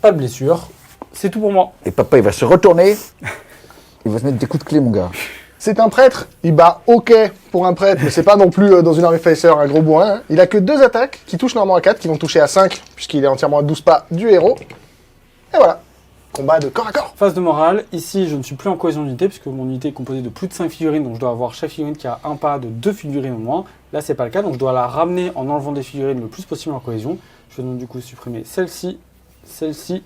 pas de blessure. C'est tout pour moi. Et papa, il va se retourner. Il va se mettre des coups de clé, mon gars. C'est un prêtre, il bat ok pour un prêtre, mais c'est pas non plus dans une armée Facer un gros bourrin. Hein. Il a que 2 attaques qui touchent normalement à 4, qui vont toucher à 5, puisqu'il est entièrement à 12 pas du héros. Et voilà, combat de corps à corps. Phase de morale, ici je ne suis plus en cohésion d'unité, puisque mon unité est composée de plus de 5 figurines, donc je dois avoir chaque figurine qui a un pas de 2 figurines au moins. Là c'est pas le cas, donc je dois la ramener en enlevant des figurines le plus possible en cohésion. Je vais donc du coup supprimer celle-ci, celle-ci,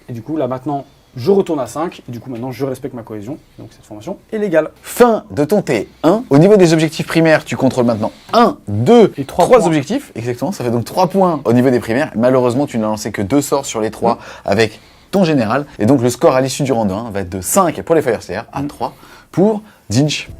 et du coup là maintenant je retourne à 5, et du coup maintenant je respecte ma cohésion, donc cette formation est légale. Fin de ton T1. Au niveau des objectifs primaires, tu contrôles maintenant 1, 2 Et 3 3 points. objectifs. Exactement, ça fait donc 3 points au niveau des primaires. Malheureusement, tu n'as lancé que 2 sorts sur les 3 avec ton général. Et donc le score à l'issue du round 1 va être de 5 pour les Fire Slayer à 3 pour Zinch.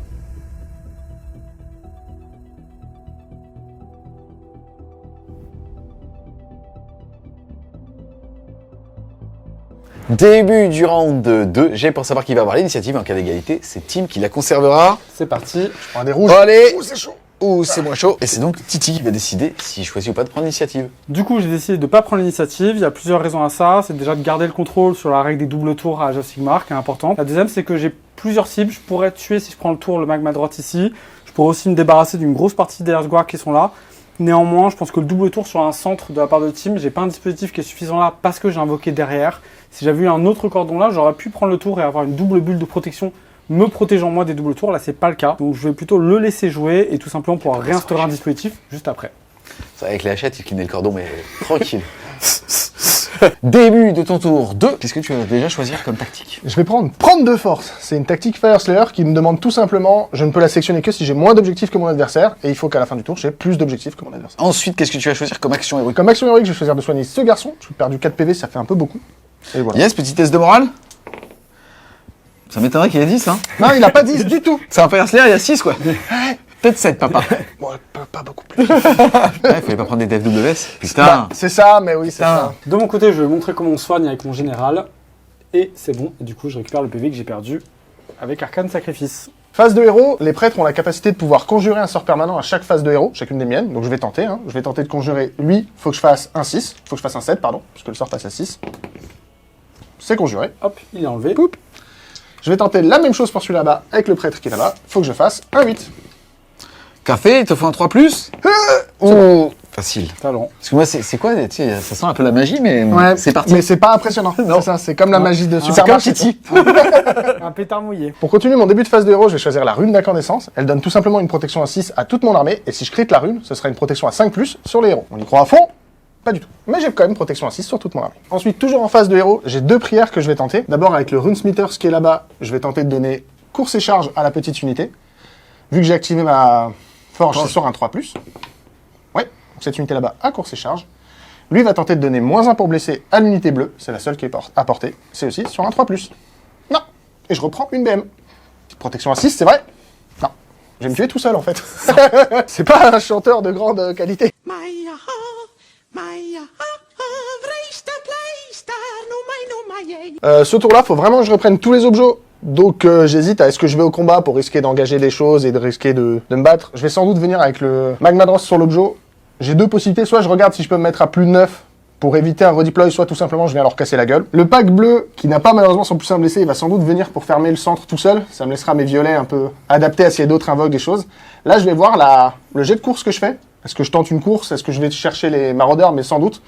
Début du round 2, j'ai pour savoir qui va avoir l'initiative. En cas d'égalité, c'est Tim qui la conservera. C'est parti. Prends des rouges. Allez. Ouh, c'est chaud. Ou c'est moins chaud. Et c'est donc Titi qui va décider s'il choisit ou pas de prendre l'initiative. Du coup j'ai décidé de ne pas prendre l'initiative, il y a plusieurs raisons à ça. C'est déjà de garder le contrôle sur la règle des doubles tours à Age of Sigmar, qui est importante. La deuxième, c'est que j'ai plusieurs cibles. Je pourrais tuer si je prends le tour le magma droite ici. Je pourrais aussi me débarrasser d'une grosse partie des Earthguard qui sont là. Néanmoins, je pense que le double tour sur un centre de la part de Tim, j'ai pas un dispositif qui est suffisant là parce que j'ai invoqué derrière. Si j'avais eu un autre cordon là, j'aurais pu prendre le tour et avoir une double bulle de protection me protégeant moi des doubles tours. Là, c'est pas le cas. Donc je vais plutôt le laisser jouer et tout simplement pouvoir réinstaurer un dispositif juste après. C'est avec les hachettes, il clinait le cordon, mais tranquille. Début de ton tour 2. Qu'est-ce que tu vas déjà choisir comme tactique? Je vais prendre de force. C'est une tactique Fire Slayer qui me demande tout simplement, je ne peux la sélectionner que si j'ai moins d'objectifs que mon adversaire, et il faut qu'à la fin du tour, j'ai plus d'objectifs que mon adversaire. Ensuite, qu'est-ce que tu vas choisir comme action héroïque? Comme action héroïque, je vais choisir de soigner ce garçon. J'ai perdu 4 PV, ça fait un peu beaucoup. Et voilà. Yes, petit test de morale. Ça m'étonnerait qu'il ait 10, hein. Non, il a pas 10 du tout. C'est un Fire Slayer, il y a 6, quoi. Peut-être 7, papa. Bon, pas beaucoup plus. Ouais, il fallait pas prendre des devs WS. Putain. Bah, c'est ça, mais oui, c'est ça. De mon côté, je vais montrer comment on soigne avec mon général. Et c'est bon. Et du coup, je récupère le PV que j'ai perdu avec Arcane Sacrifice. Phase de héros, les prêtres ont la capacité de pouvoir conjurer un sort permanent à chaque phase de héros, chacune des miennes. Donc je vais tenter, hein. Je vais tenter de conjurer lui, faut que je fasse un 6, faut que je fasse un 7, pardon, puisque le sort passe à 6. C'est conjuré. Hop, il est enlevé. Poup. Je vais tenter la même chose pour celui là-bas, avec le prêtre qui est là-bas. Faut que je fasse un 8. Café, il te faut un 3+. Oh, facile. Talent. Parce que moi, c'est quoi, tu sais, ça sent un peu la magie, mais c'est parti. Mais c'est pas impressionnant. Non. C'est ça, c'est comme la magie de C'est comme Supermarché. Titi. Un pétard mouillé. Pour continuer mon début de phase de héros, je vais choisir la rune d'incandescence. Elle donne tout simplement une protection à 6 à toute mon armée, et si je crit la rune, ce sera une protection à 5+ sur les héros. On y croit à fond? Pas du tout. Mais j'ai quand même protection à 6 sur toute mon armée. Ensuite, toujours en phase de héros, j'ai 2 prières que je vais tenter. D'abord, avec le Runesmithers qui est là-bas, je vais tenter de donner course et charge à la petite unité. Vu que j'ai activé ma forge, c'est sur un 3+. Ouais, donc cette unité là-bas a course et charge. Lui va tenter de donner -1 pour blesser à l'unité bleue, c'est la seule qui est à portée. C'est aussi sur un 3+. Non. Et je reprends une BM. Protection à 6, c'est vrai? Non. Je vais me tuer tout seul en fait. C'est pas un chanteur de grande qualité. Ce tour-là, faut vraiment que je reprenne tous les objets. Donc j'hésite à est-ce que je vais au combat pour risquer d'engager des choses et de risquer de me battre. Je vais sans doute venir avec le Magma Dross sur l'objet. J'ai 2 possibilités, soit je regarde si je peux me mettre à plus de 9 pour éviter un redeploy, soit tout simplement je viens leur casser la gueule. Le pack bleu, qui n'a pas malheureusement son plus blessé, il va sans doute venir pour fermer le centre tout seul. Ça me laissera mes violets un peu adaptés à s'il y a d'autres invoquent des choses. Là je vais voir le jet de course que je fais. Est-ce que je tente une course? Est-ce que je vais chercher les maraudeurs? Mais sans doute.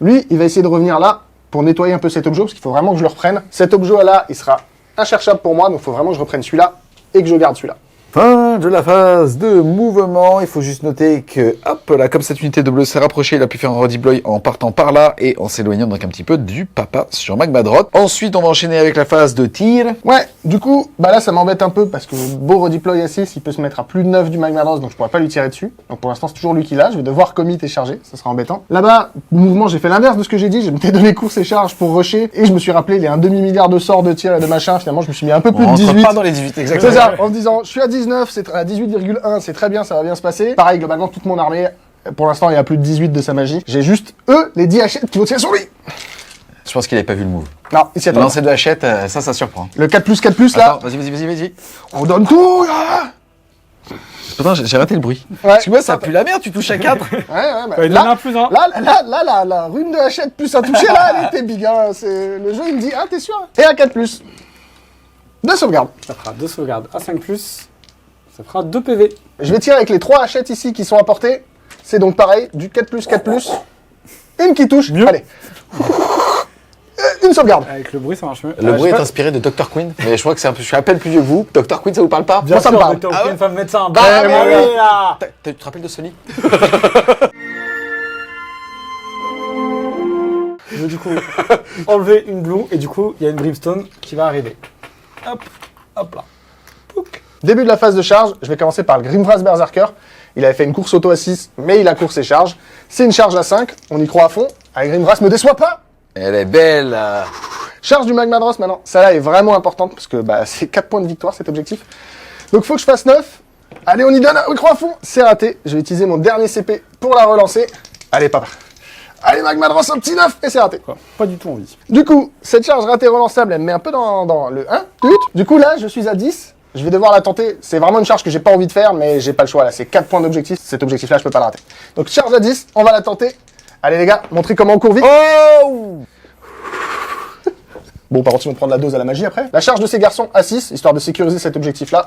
Lui, il va essayer de revenir là pour nettoyer un peu cet objet, parce qu'il faut vraiment que je le reprenne. Cet objet là, il sera incherchable pour moi, donc il faut vraiment que je reprenne celui-là et que je garde celui-là. Fin de la phase de mouvement. Il faut juste noter que, hop là, comme cette unité de bleu s'est rapprochée, il a pu faire un redeploy en partant par là et en s'éloignant donc un petit peu du papa sur Magmadrot. Ensuite, on va enchaîner avec la phase de tir. Ouais, du coup, bah là ça m'embête un peu parce que le beau redeploy à 6, il peut se mettre à plus de 9 du Magmadros, donc je pourrais pas lui tirer dessus. Donc pour l'instant c'est toujours lui qui l'a, je vais devoir commit et charger, ça sera embêtant. Là-bas, le mouvement, j'ai fait l'inverse de ce que j'ai dit, je m'étais donné course et charge pour rusher, et je me suis rappelé, il y a un demi-milliard de sorts de tir et de machin, finalement je me suis mis un peu plus On de rentre 18. pas dans les 18, exactement. C'est ça, en me disant, je suis à 19, c'est à 18,1, c'est très bien, ça va bien se passer. Pareil, globalement, toute mon armée, pour l'instant, il y a plus de 18 de sa magie. J'ai juste, eux, les 10 hachettes qui vont tirer sur lui. Je pense qu'il avait pas vu le move. Non, ici, attends. Lancer de hachette, ça surprend. Le 4+4+, là, Attends, vas-y. on donne tout, là. Putain, j'ai raté le bruit. Ouais. Excuse-moi, ça pue la merde, tu touches à 4. Ouais, bah, Il y en là, a un plus, hein. là, la rune de hachette plus à toucher, là, elle était big, hein. C'est, le jeu, il me dit, ah, t'es sûr? Et un 4+. 2 sauvegardes. Ça fera 2 sauvegardes à 5+, ça fera 2 PV. Je vais tirer avec les 3 hachettes ici qui sont apportées. C'est donc pareil, du 4+4+. Une qui touche. Mieux. Allez. Une sauvegarde. Avec le bruit, ça marche mieux. Le bruit je est sais pas- inspiré de Dr. Queen, mais je crois que c'est un peu, je suis à peine plus vieux que vous. Dr. Queen, ça vous parle pas? Bien Moi, ça sûr, me parle. Dr. Ah Queen, ouais. femme médecin. Ah, Bah, mais oui, oui. là. Tu te rappelles de Sony? Je vais du coup enlever une blue et du coup, il y a une brimstone qui va arriver. Hop, hop là. Pouc. Début de la phase de charge, je vais commencer par le Grimvras Berserker. Il avait fait une course auto à 6, mais il a course et charge. C'est une charge à 5, on y croit à fond. Allez, Grimvras, me déçoit pas. Elle est belle. Charge du Magmadros maintenant. Celle-là est vraiment importante parce que bah, c'est 4 points de victoire cet objectif. Donc faut que je fasse 9. Allez, on y donne, on y croit à fond. C'est raté. Je vais utiliser mon dernier CP pour la relancer. Allez, papa. Allez, Magmadros, un petit 9 et c'est raté. Quoi, pas du tout envie. Du coup, cette charge ratée relançable, elle me met un peu dans le 1. Du coup, là, je suis à 10. Je vais devoir la tenter. C'est vraiment une charge que j'ai pas envie de faire, mais j'ai pas le choix. Là, c'est 4 points d'objectif. Cet objectif-là, je peux pas le rater. Donc, charge à 10. On va la tenter. Allez, les gars, montrez comment on court vite. Oh! Bon, par contre, ils vont prendre la dose à la magie après. La charge de ces garçons à 6, histoire de sécuriser cet objectif-là.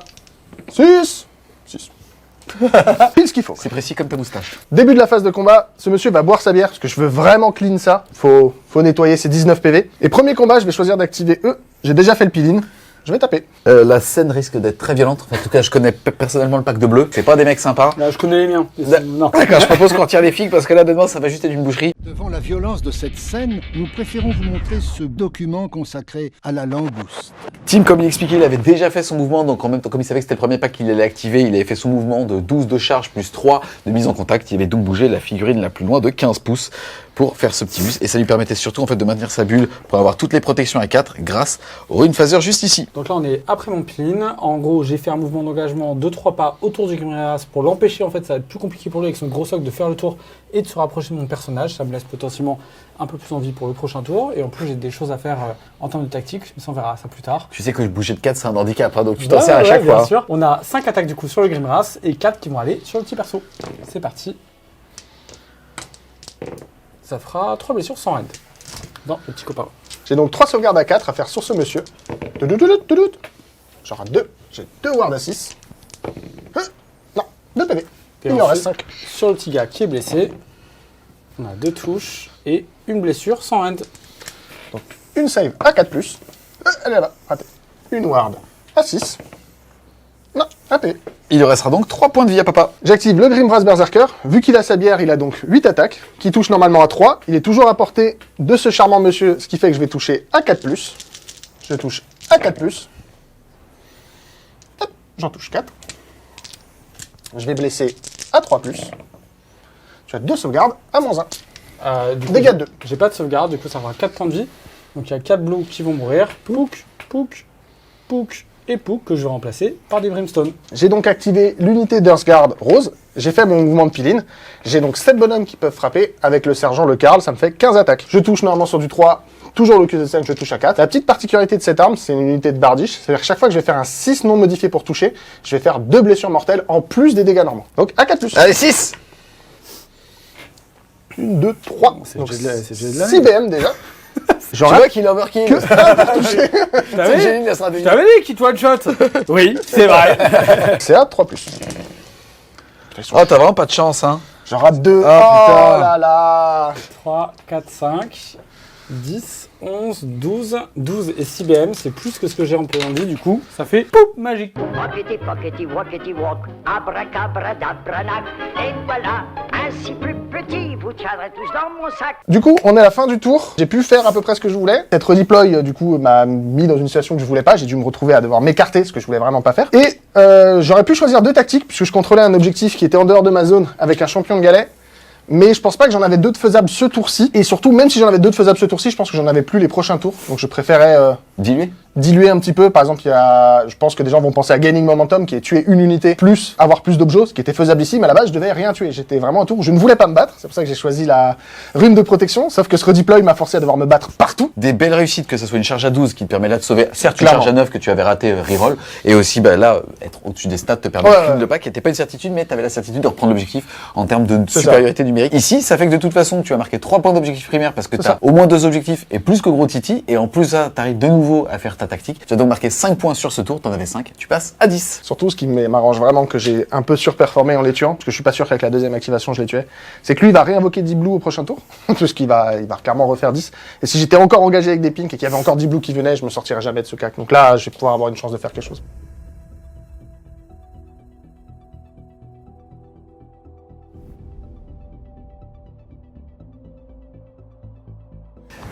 6. Pile ce qu'il faut. C'est précis comme ta moustache. Début de la phase de combat, ce monsieur va boire sa bière, parce que je veux vraiment clean ça. Faut nettoyer ses 19 PV. Et premier combat, je vais choisir d'activer E. J'ai déjà fait le peel-in. Je vais taper. La scène risque d'être très violente. En tout cas, je connais personnellement le pack de bleu. C'est pas des mecs sympas. Là, je connais les miens. Non. D'accord, je propose qu'on tire les figues parce que là, demain, ça va juste être une boucherie. Devant la violence de cette scène, nous préférons vous montrer ce document consacré à la langouste. Tim, comme il expliquait, il avait déjà fait son mouvement, donc en même temps, comme il savait que c'était le premier pack qu'il allait activer, il avait fait son mouvement de 12 de charge plus 3 de mise en contact. Il avait donc bougé la figurine la plus loin de 15 pouces pour faire ce petit bus. Et ça lui permettait surtout en fait de maintenir sa bulle pour avoir toutes les protections à 4 grâce au Rune Phaser juste ici. Donc là, on est après mon pin. En gros, j'ai fait un mouvement d'engagement de 3 pas autour du Grimras pour l'empêcher. En fait, ça va être plus compliqué pour lui avec son gros soc de faire le tour et de se rapprocher de mon personnage. Ça me laisse potentiellement un peu plus envie pour le prochain tour. Et en plus, j'ai des choses à faire en termes de tactique. Mais ça, on verra ça plus tard. Tu sais que bouger de 4, c'est un handicap, hein, donc tu t'en sers à chaque bien fois. sûr. On a 5 attaques du coup sur le Grimras et 4 qui vont aller sur le petit perso. C'est parti. Ça fera 3 blessures sans raid. Dans le petit copain. J'ai donc 3 sauvegardes à 4 à faire sur ce monsieur. J'en rate 2. J'ai 2 wards à 6. Non, 2 PV. Et Il en reste ensuite, 5. sur le petit gars qui est blessé, on a 2 touches et une blessure sans raid. Donc, une save à 4+. Elle est là-bas, raté. Une ward à 6. Non, un PV. Il lui restera donc 3 points de vie à papa. J'active le Grimvras Berserker. Vu qu'il a sa bière, il a donc 8 attaques, qui touchent normalement à 3. Il est toujours à portée de ce charmant monsieur, ce qui fait que je vais toucher à 4+. Je touche à 4+. Hop, j'en touche 4. Je vais blesser à 3+. Tu as 2 sauvegardes à -1. Du coup, Dégâts de 2. J'ai pas de sauvegarde, du coup ça fera 4 points de vie. Donc il y a 4 blues qui vont mourir. Pouk, pouk, pouk et pouk que je vais remplacer par des brimstone. J'ai donc activé l'unité d'Earthguard rose. J'ai fait mon mouvement de peel-in. J'ai donc 7 bonhommes qui peuvent frapper. Avec le sergent, le Karl, ça me fait 15 attaques. Je touche normalement sur du 3. Toujours le QZ5, je touche à 4. La petite particularité de cette arme, c'est une unité de bardiche. C'est-à-dire que chaque fois que je vais faire un 6 non modifié pour toucher, je vais faire 2 blessures mortelles en plus des dégâts normaux. Donc à 4+. Allez, 6! 1, 2, 3. C'est Donc déjà de la 6 BM déjà. Tu vois qu'il est overkill. Que un pour toucher. C'est le génie de la Je stratégie. t'avais dit qu'il te one-shot. Oui, c'est vrai. C'est à 3+. Oh, t'as vraiment pas de chance, hein. J'en rate 2. Ah, putain. Oh là là. 3, 4, 5. 10, 11, 12, 12 et 6 BM, c'est plus que ce que j'ai en poison de vie, du coup, ça fait poup, magique. Rockety pockety walkety walk, abracabradabranach, et voilà, ainsi plus petit, vous tiendrez tous dans mon sac. Du coup, on est à la fin du tour. J'ai pu faire à peu près ce que je voulais. Cette redeploy, du coup, m'a mis dans une situation que je voulais pas. J'ai dû me retrouver à devoir m'écarter, ce que je voulais vraiment pas faire. Et j'aurais pu choisir deux tactiques, puisque je contrôlais un objectif qui était en dehors de ma zone avec un champion de galet. Mais je pense pas que j'en avais d'autres faisables ce tour-ci. Et surtout, même si j'en avais d'autres faisables ce tour-ci, je pense que j'en avais plus les prochains tours. Donc je préférais diluer un petit peu. Par exemple, je pense que des gens vont penser à Gaining Momentum, qui est tuer une unité, plus avoir plus d'objets, ce qui était faisable ici. Mais à la base, je devais rien tuer. J'étais vraiment un tour où je ne voulais pas me battre. C'est pour ça que j'ai choisi la rune de protection. Sauf que ce redeploy m'a forcé à devoir me battre partout. Des belles réussites, que ce soit une charge à 12 qui te permet là de sauver, certes une Clairement. charge à 9 que tu avais raté reroll, et aussi là, être au-dessus des stats te permet de clean le pack, qui n'était pas une certitude, mais tu avais la certitude de reprendre l'objectif en termes de supériorité numérique. Ici, ça fait que de toute façon, tu as marqué 3 points d'objectif primaire parce que tu as au moins 2 objectifs et plus que gros Titi, et en plus ça, tu arrives de nouveau à faire ta tactique. Tu as donc marqué 5 points sur ce tour, tu en avais 5, tu passes à 10. Surtout, ce qui m'arrange vraiment que j'ai un peu surperformé en les tuant, parce que je suis pas sûr qu'avec la deuxième activation je les tuais, c'est que lui il va réinvoquer 10 blues au prochain tour, parce qu'il va clairement refaire 10. Et si j'étais encore engagé avec des pinks et qu'il y avait encore 10 blues qui venaient, je me sortirais jamais de ce cac. Donc là, je vais pouvoir avoir une chance de faire quelque chose.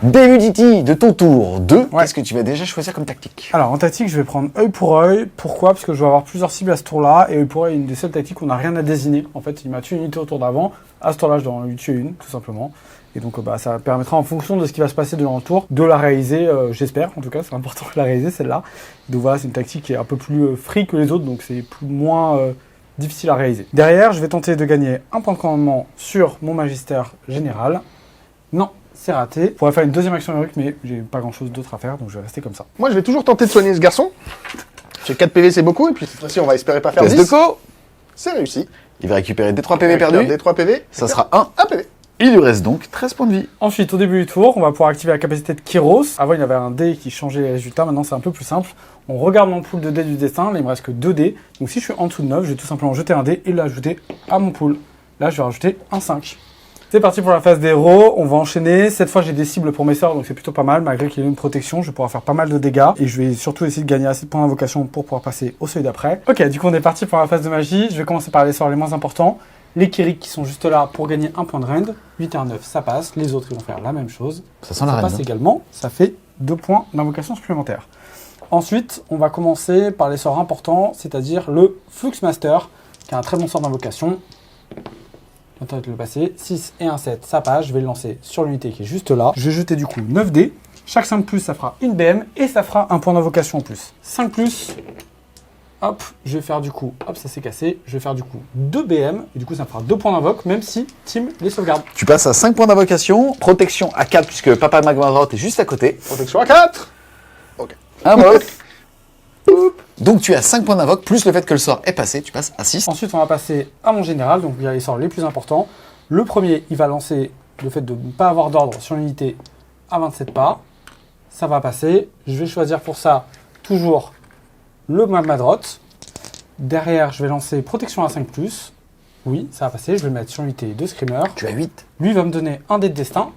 Début Titi, de ton tour 2, qu'est-ce que tu vas déjà choisir comme tactique? Alors en tactique, je vais prendre œil pour œil. Pourquoi? Parce que je vais avoir plusieurs cibles à ce tour-là. Et œil pour œil est une des seules tactiques où on n'a rien à désigner. En fait, il m'a tué une unité au tour d'avant. À ce tour-là, je dois en lui tuer une, tout simplement. Et donc ça permettra, en fonction de ce qui va se passer durant le tour, de la réaliser, j'espère. En tout cas, c'est important de la réaliser, celle-là. Donc voilà, c'est une tactique qui est un peu plus free que les autres. Donc c'est moins difficile à réaliser. Derrière, je vais tenter de gagner un point de commandement sur mon Magister Général. Non, c'est raté. Je pourrais faire une deuxième action héroïque, mais j'ai pas grand-chose d'autre à faire, donc je vais rester comme ça. Moi, je vais toujours tenter de soigner ce garçon. J'ai 4 PV, c'est beaucoup, et puis cette fois-ci, on va espérer pas faire Test 10. de co. C'est réussi. Il va récupérer des 3 PV perdus. Des 3 PV. Ça sera 1. 1 PV. Il lui reste donc 13 points de vie. Ensuite, au début du tour, on va pouvoir activer la capacité de Kyros. Avant, il y avait un dé qui changeait les résultats. Maintenant, c'est un peu plus simple. On regarde mon pool de dés du destin. Là, il me reste que 2 dés. Donc, si je suis en dessous de 9, je vais tout simplement jeter un dé et l'ajouter à mon pool. Là, je vais rajouter un 5. C'est parti pour la phase des héros. On va enchaîner. Cette fois, j'ai des cibles pour mes sorts, donc c'est plutôt pas mal. Malgré qu'il y ait une protection, je vais pouvoir faire pas mal de dégâts. Et je vais surtout essayer de gagner assez de points d'invocation pour pouvoir passer au seuil d'après. Ok, du coup, on est parti pour la phase de magie. Je vais commencer par les sorts les moins importants. Les Kyrick qui sont juste là pour gagner un point de rend. 8 et un 9, ça passe. Les autres, ils vont faire la même chose. Ça sent la reine. Passe également. Ça fait 2 points d'invocation supplémentaires. Ensuite, on va commencer par les sorts importants, c'est-à-dire le Fluxmaster, qui a un très bon sort d'invocation. J'attends de le passer. 6 et un 7, ça passe. Je vais le lancer sur l'unité qui est juste là. Je vais jeter du coup 9 dés. Chaque 5 plus, ça fera une BM et ça fera un point d'invocation en plus. 5 plus. Hop, je vais faire du coup, hop, ça s'est cassé. Je vais faire du coup 2 BM, et du coup ça me fera 2 points d'invoque, même si Team les sauvegarde. Tu passes à 5 points d'invocation, protection à 4 puisque Papa Magmadrot est juste à côté. Protection à 4. Un mot. Donc tu as 5 points d'invoque, plus le fait que le sort est passé, tu passes à 6. Ensuite, on va passer à mon général, donc il y a les sorts les plus importants. Le premier, il va lancer le fait de ne pas avoir d'ordre sur l'unité à 27 pas. Ça va passer. Je vais choisir pour ça toujours le Magmadrot. Derrière, je vais lancer protection à 5+. Oui, ça va passer. Je vais le mettre sur l'unité de Screamer. Tu as 8. Lui va me donner un dé de destin.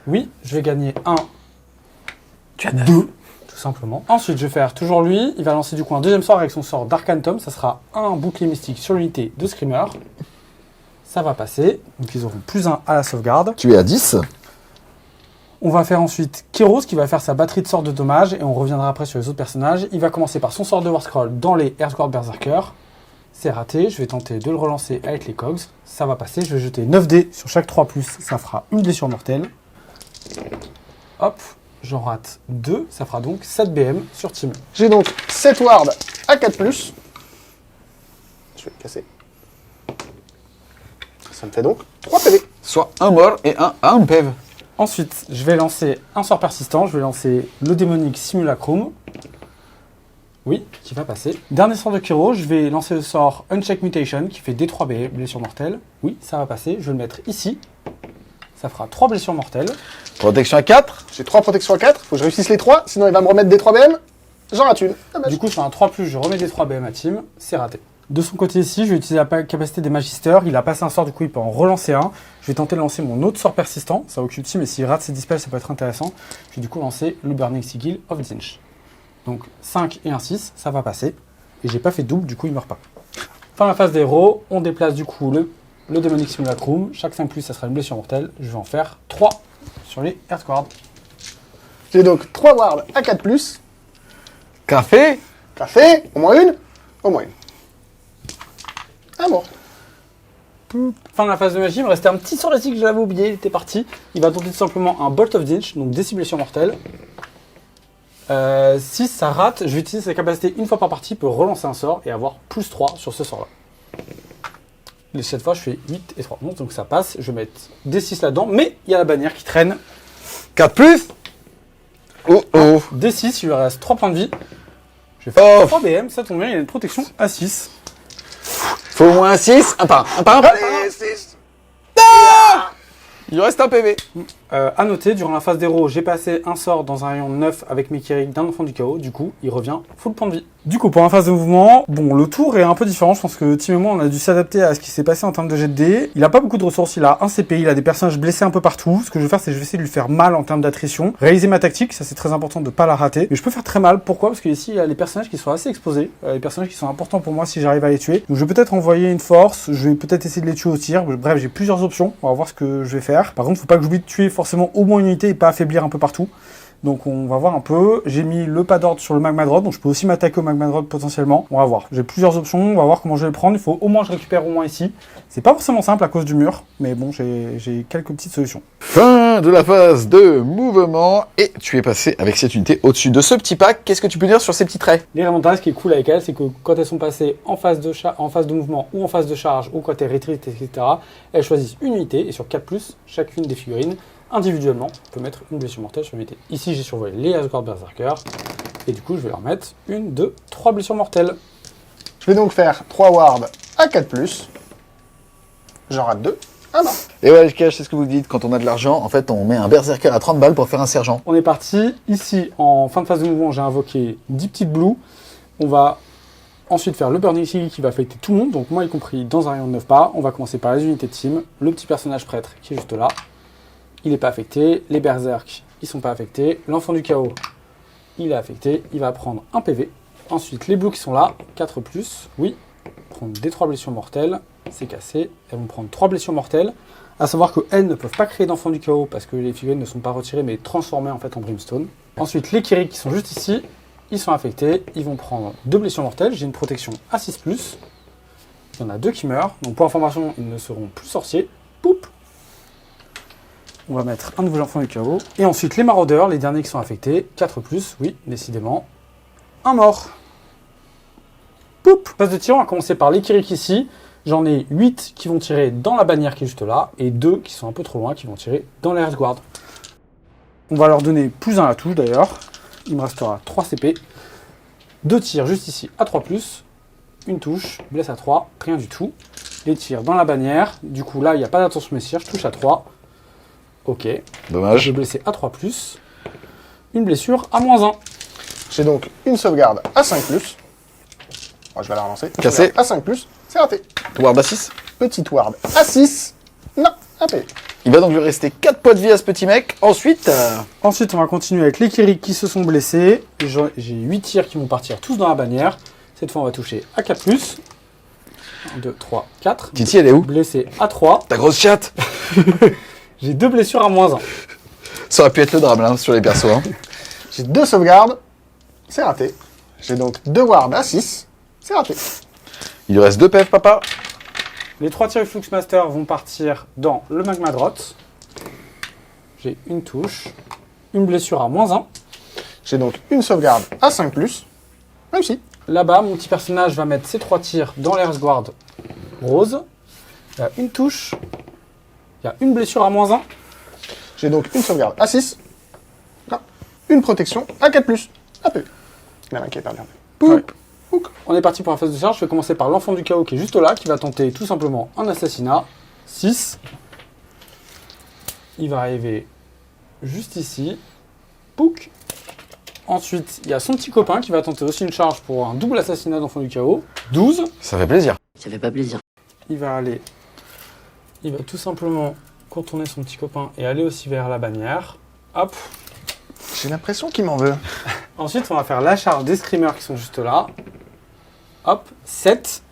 Oui, je vais gagner 1, Tu as 9. 2, tout simplement. Ensuite, je vais faire toujours lui. Il va lancer du coup un deuxième sort avec son sort d'Arcane Tome. Ça sera un bouclier mystique sur l'unité de Screamer. Ça va passer. Donc ils auront +1 à la sauvegarde. Tu es à 10. On va faire ensuite Kyros qui va faire sa batterie de sorts de dommages et on reviendra après sur les autres personnages. Il va commencer par son sort de War Scroll dans les Earthguard Berserker. C'est raté, je vais tenter de le relancer avec les Cogs. Ça va passer, je vais jeter 9 dés sur chaque 3+, ça fera une blessure mortelle. Hop, j'en rate 2, ça fera donc 7 BM sur Team. J'ai donc 7 wards à 4+. Je vais le casser. Ça me fait donc 3 PV. Soit un mort et un à un PEV. Ensuite, je vais lancer un sort persistant, je vais lancer le démonique Simulacrum. Oui, qui va passer. Dernier sort de Kyros, je vais lancer le sort Uncheck Mutation qui fait D3B, blessure mortelle. Oui, ça va passer, je vais le mettre ici. Ça fera 3 blessures mortelles. Protection à 4. J'ai 3 protections à 4. Faut que je réussisse les 3, sinon il va me remettre des 3 BM. J'en rate une. Ah bah, Du coup, sur un 3+, je remets des 3 BM à Team, c'est raté. De son côté ici, je vais utiliser la capacité des magisters. Il a passé un sort, du coup il peut en relancer un. Je vais tenter de lancer mon autre sort persistant, ça occulte mais s'il rate ses dispels, ça peut être intéressant. Je vais du coup lancer le Burning Sigil of Tzeentch. Donc 5 et un 6, ça va passer. Et j'ai pas fait double, du coup il meurt pas. Fin de la phase des héros, on déplace du coup le Demonic Simulacrum. Chaque 5+, ça sera une blessure mortelle. Je vais en faire 3 sur les Earthguard. J'ai donc 3 wards à 4+. Café. Café, au moins une. Au moins une. Ah bon. Fin de la phase de magie, il me restait un petit sort ici que j'avais oublié, il était parti. Il va tenter tout simplement un Bolt of Tzeentch, donc des 6 blessures mortelles. Si ça rate, je vais utiliser sa capacité une fois par partie, il peut relancer un sort et avoir plus 3 sur ce sort-là. Cette fois, je fais 8 et 3. Donc ça passe, je vais mettre des 6 là-dedans, mais il y a la bannière qui traîne. 4+. Oh oh. Des 6, il lui reste 3 points de vie. Je vais faire 3 BM, ça tombe bien, il y a une protection à 6. Faut au moins un 6. Un par un. Allez, 6. Il lui reste un PV. À noter, durant la phase d'héros, j'ai passé un sort dans un rayon 9 avec mes Kirik d'un enfant du chaos. Du coup, il revient full point de vie. Du coup, pour la phase de mouvement, bon, le tour est un peu différent. Je pense que Tim et moi, on a dû s'adapter à ce qui s'est passé en termes de jet de dés. Il a pas beaucoup de ressources. Il a un CP, il a des personnages blessés un peu partout. Ce que je vais faire, c'est que je vais essayer de lui faire mal en termes d'attrition. Réaliser ma tactique, ça c'est très important de pas la rater. Mais je peux faire très mal. Pourquoi? Parce qu'ici, il y a les personnages qui sont assez exposés. Les personnages qui sont importants pour moi si j'arrive à les tuer. Donc je vais peut-être envoyer une force. Je vais peut-être essayer de les tuer au tir. Bref, j'ai plusieurs options. On va voir ce que je vais faire. Par contre, faut pas que j'oublie de tuer forcément au moins une unité et pas affaiblir un peu partout. Donc on va voir un peu. J'ai mis le pas d'ordre sur le Magma Drop, donc je peux aussi m'attaquer au Magma Drop potentiellement. On va voir. J'ai plusieurs options, on va voir comment je vais le prendre. Il faut au moins que je récupère au moins ici. C'est pas forcément simple à cause du mur, mais bon, j'ai quelques petites solutions. Fin de la phase de mouvement. Et tu es passé avec cette unité au-dessus de ce petit pack. Qu'est-ce que tu peux dire sur ces petits traits? L'élémentaire, ce qui est cool avec elle, c'est que quand elles sont passées en phase de mouvement ou en phase de charge ou quand elles retreat, etc., elles choisissent une unité et sur 4+, chacune des figurines, individuellement, on peut mettre une blessure mortelle sur l'unité. Ici, j'ai survolé les Asgard Berserker et du coup, je vais leur mettre 1, 2, 3 blessures mortelles. Je vais donc faire 3 wards à 4+. J'en rate 2. Ah non. Et ouais, je cache, c'est ce que vous dites. Quand on a de l'argent, en fait, on met un Berserker à 30 balles pour faire un sergent. On est parti. Ici, en fin de phase de mouvement, j'ai invoqué 10 petites blues. On va ensuite faire le Burning Sigil qui va affecter tout le monde, donc moi y compris dans un rayon de 9 pas. On va commencer par les unités de team. Le petit personnage prêtre qui est juste là. Il n'est pas affecté. Les Berserk, ils sont pas affectés. L'enfant du chaos, il est affecté. Il va prendre un PV. Ensuite, les blues qui sont là, 4+, oui. Prendre des 3 blessures mortelles. C'est cassé. Elles vont prendre 3 blessures mortelles. À savoir qu'elles ne peuvent pas créer d'enfants du chaos parce que les figurines ne sont pas retirées mais transformées en fait en brimstone. Ensuite, les Kirik qui sont juste ici, ils sont affectés. Ils vont prendre 2 blessures mortelles. J'ai une protection à 6+. Il y en a 2 qui meurent. Donc pour information, ils ne seront plus sorciers. Poup. On va mettre un nouvel enfant du chaos. Et ensuite, les maraudeurs, les derniers qui sont affectés. 4+, oui, décidément. Un mort. Poup. Phase de tir, on va commencer par les Kirik ici. J'en ai 8 qui vont tirer dans la bannière qui est juste là. Et 2 qui sont un peu trop loin, qui vont tirer dans les Earthguard. On va leur donner +1 à la touche d'ailleurs. Il me restera 3 CP. 2 tirs juste ici à 3+. Une touche, blesse à 3, rien du tout. Les tirs dans la bannière. Du coup, là, il n'y a pas d'attention messire, je touche à 3. Ok. Dommage. J'ai blessé à 3+. Une blessure à -1. J'ai donc une sauvegarde à 5+. Oh, je vais la relancer. Cassé. À 5+, c'est raté. Ward à 6. Petit ward à 6. Non, à payer. Il va donc lui rester 4 points de vie à ce petit mec. Ensuite, Ensuite, on va continuer avec les Kirik qui se sont blessés. J'ai 8 tirs qui vont partir tous dans la bannière. Cette fois, on va toucher à 4+. 1, 2, 3, 4. Titi, elle est où? Blessé à 3. Ta grosse chatte. J'ai 2 blessures à -1. Ça aurait pu être le drame là sur les persos. Hein. J'ai 2 sauvegardes. C'est raté. J'ai donc 2 wards à 6. C'est raté. Il lui reste 2 PF, papa. Les 3 tirs Fluxmaster vont partir dans le Magma Drop. J'ai une touche. Une blessure à -1. J'ai donc une sauvegarde à 5+. Réussi. Là-bas, mon petit personnage va mettre ses 3 tirs dans l'Earthguard rose. Il y a une touche. Il y a une blessure à -1. J'ai donc une sauvegarde à 6. Non. Une protection à 4+. Un peu. Il y en a un qui est perdu. Ouais. On est parti pour la phase de charge. Je vais commencer par l'enfant du chaos qui est juste là, qui va tenter tout simplement un assassinat. 6. Il va arriver juste ici. Pouc. Ensuite, il y a son petit copain qui va tenter aussi une charge pour un double assassinat d'enfant du chaos. 12. Ça fait plaisir. Ça fait pas plaisir. Il va tout simplement contourner son petit copain et aller aussi vers la bannière. Hop. J'ai l'impression qu'il m'en veut. Ensuite, on va faire la charge des screamers qui sont juste là. Hop, 7.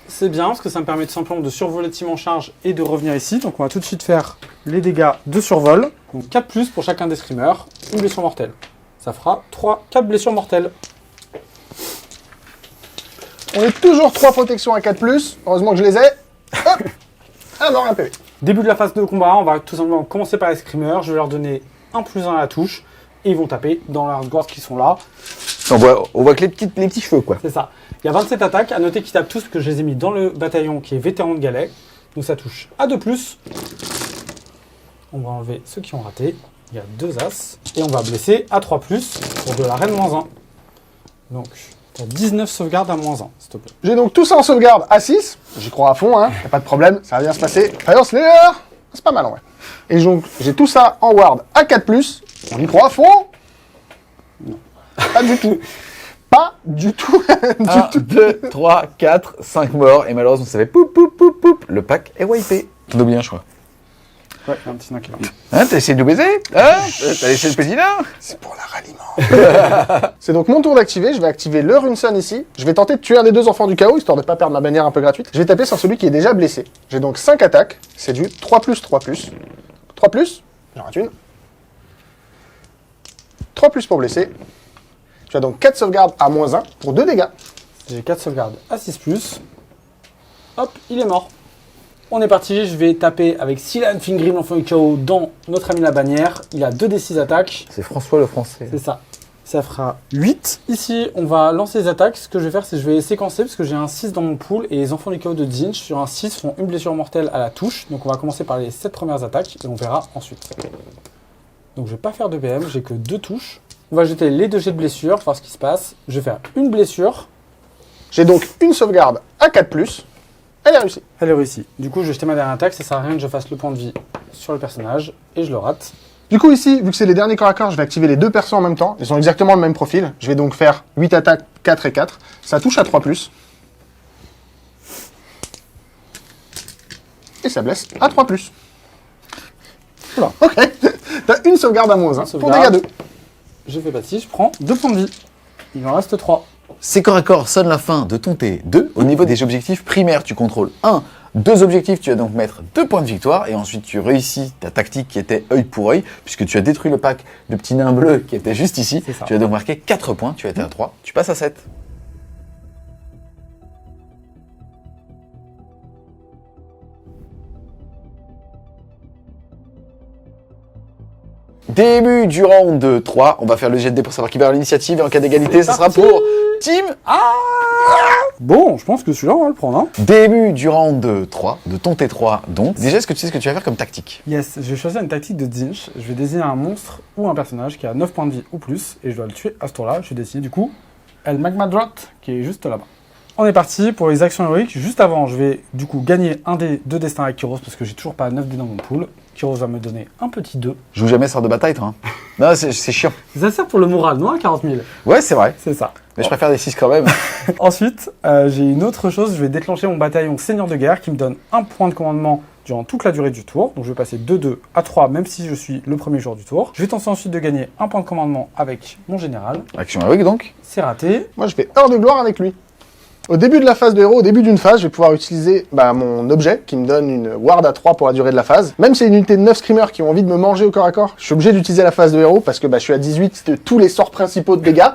C'est bien parce que ça me permet tout simplement de survoler le team en charge et de revenir ici. Donc on va tout de suite faire les dégâts de survol. Donc 4+ pour chacun des screamers, une blessure mortelle. Ça fera 4 blessures mortelles. On est toujours 3 protections à 4+. Heureusement que je les ai. Hop. Ah non, un PV. Début de la phase de combat, on va tout simplement commencer par les screamers. Je vais leur donner 1+1 à la touche. Et ils vont taper dans leurs guards qui sont là. On voit que les petits cheveux, quoi. C'est ça. Il y a 27 attaques. À noter qu'ils tapent tous parce que je les ai mis dans le bataillon qui est vétéran de galet. Donc ça touche à 2+. On va enlever ceux qui ont raté. Il y a 2 as. Et on va blesser à 3+, pour de la reine -1. Donc, tu as 19 sauvegardes à -1, s'il te plaît. J'ai donc tout ça en sauvegarde à 6. J'y crois à fond, hein. Y a pas de problème, ça va bien se passer. Fire Slayer, c'est pas mal, en vrai. Et donc, j'ai tout ça en ward à 4+. On y croit à fond? Non. Pas du tout. Pas du tout. 1, 2, 3, 4, 5 morts. Et malheureusement, ça fait poup, poup, poup, poup. Le pack est wipé. T'en oublies un, je crois. Ouais, il y a un petit nain qui est là. Hein, t'as essayé de nous baiser? Hein? T'as laissé le petit nain? C'est pour la ralliement. C'est donc mon tour d'activer. Je vais activer le Runson ici. Je vais tenter de tuer un des 2 enfants du chaos, histoire de pas perdre ma bannière un peu gratuite. Je vais taper sur celui qui est déjà blessé. J'ai donc 5 attaques. C'est du 3+, 3+. 3+, j'en rate une. 3+ pour blesser. Tu as donc 4 sauvegardes à -1 pour 2 dégâts. J'ai 4 sauvegardes à 6+. Hop, il est mort. On est parti, je vais taper avec Silan Fingrim, l'enfant du chaos, dans notre ami la bannière. Il a 2d6 attaques. C'est François le français. C'est ça. Ça fera 8. Ici, on va lancer les attaques. Ce que je vais faire, c'est que je vais séquencer parce que j'ai un 6 dans mon pool et les enfants du chaos de Zinch sur un 6 font une blessure mortelle à la touche. Donc on va commencer par les 7 premières attaques et on verra ensuite. Donc je vais pas faire de BM, j'ai que 2 touches. On va jeter les 2 jets de blessure, voir ce qui se passe. Je vais faire une blessure. J'ai donc une sauvegarde à 4+. Elle est réussie. Elle est réussie. Du coup, je vais jeter ma dernière attaque. Ça sert à rien que je fasse le point de vie sur le personnage et je le rate. Du coup ici, vu que c'est les derniers corps à corps, je vais activer les 2 persos en même temps. Ils ont exactement le même profil. Je vais donc faire 8 attaques, 4 et 4. Ça touche à 3+. Et ça blesse à 3+. Voilà, ok. T'as une sauvegarde à -1 pour dégâts 2. Je fais pas de 6, je prends 2 points de vie. Il en reste 3. Ces corps à corps sonnent la fin de ton T2. Au niveau des objectifs primaires, tu contrôles 2 objectifs, tu vas donc mettre 2 points de victoire et ensuite tu réussis ta tactique qui était œil pour œil puisque tu as détruit le pack de petits nains bleus qui était juste ici. Tu vas donc marquer 4 points, tu étais à 3, tu passes à 7. Début du round 3, on va faire le jet de dés pour savoir qui va avoir l'initiative et en cas d'égalité, ça sera pour Team Bon, je pense que celui-là, on va le prendre. Hein. Début du round 3, de ton T3 donc. Déjà, est-ce que tu sais ce que tu vas faire comme tactique? Yes, je vais choisir une tactique de Zinch. Je vais désigner un monstre ou un personnage qui a 9 points de vie ou plus et je dois le tuer à ce tour-là. Je vais désigner du coup El Magmadrot qui est juste là-bas. On est parti pour les actions héroïques. Juste avant, je vais du coup gagner un des 2 destins avec Kyros parce que j'ai toujours pas 9 dés dans mon pool. Kyros va me donner un petit 2. Joue jamais sort de bataille, toi. Hein. Non, c'est chiant. Ça sert pour le moral, non, à 40 000. Ouais, c'est vrai. C'est ça. Mais je préfère des 6 quand même. Ensuite, j'ai une autre chose. Je vais déclencher mon bataillon Seigneur de guerre qui me donne un point de commandement durant toute la durée du tour. Donc je vais passer de 2 à 3 même si je suis le premier jour du tour. Je vais tenter ensuite de gagner un point de commandement avec mon général. Action héroïque donc. C'est raté. Moi je vais heure de gloire avec lui. Au début de la phase de héros, au début d'une phase, je vais pouvoir utiliser mon objet qui me donne une ward à 3 pour la durée de la phase. Même si c'est une unité de 9 screamers qui ont envie de me manger au corps à corps, je suis obligé d'utiliser la phase de héros parce que je suis à 18 de tous les sorts principaux de dégâts.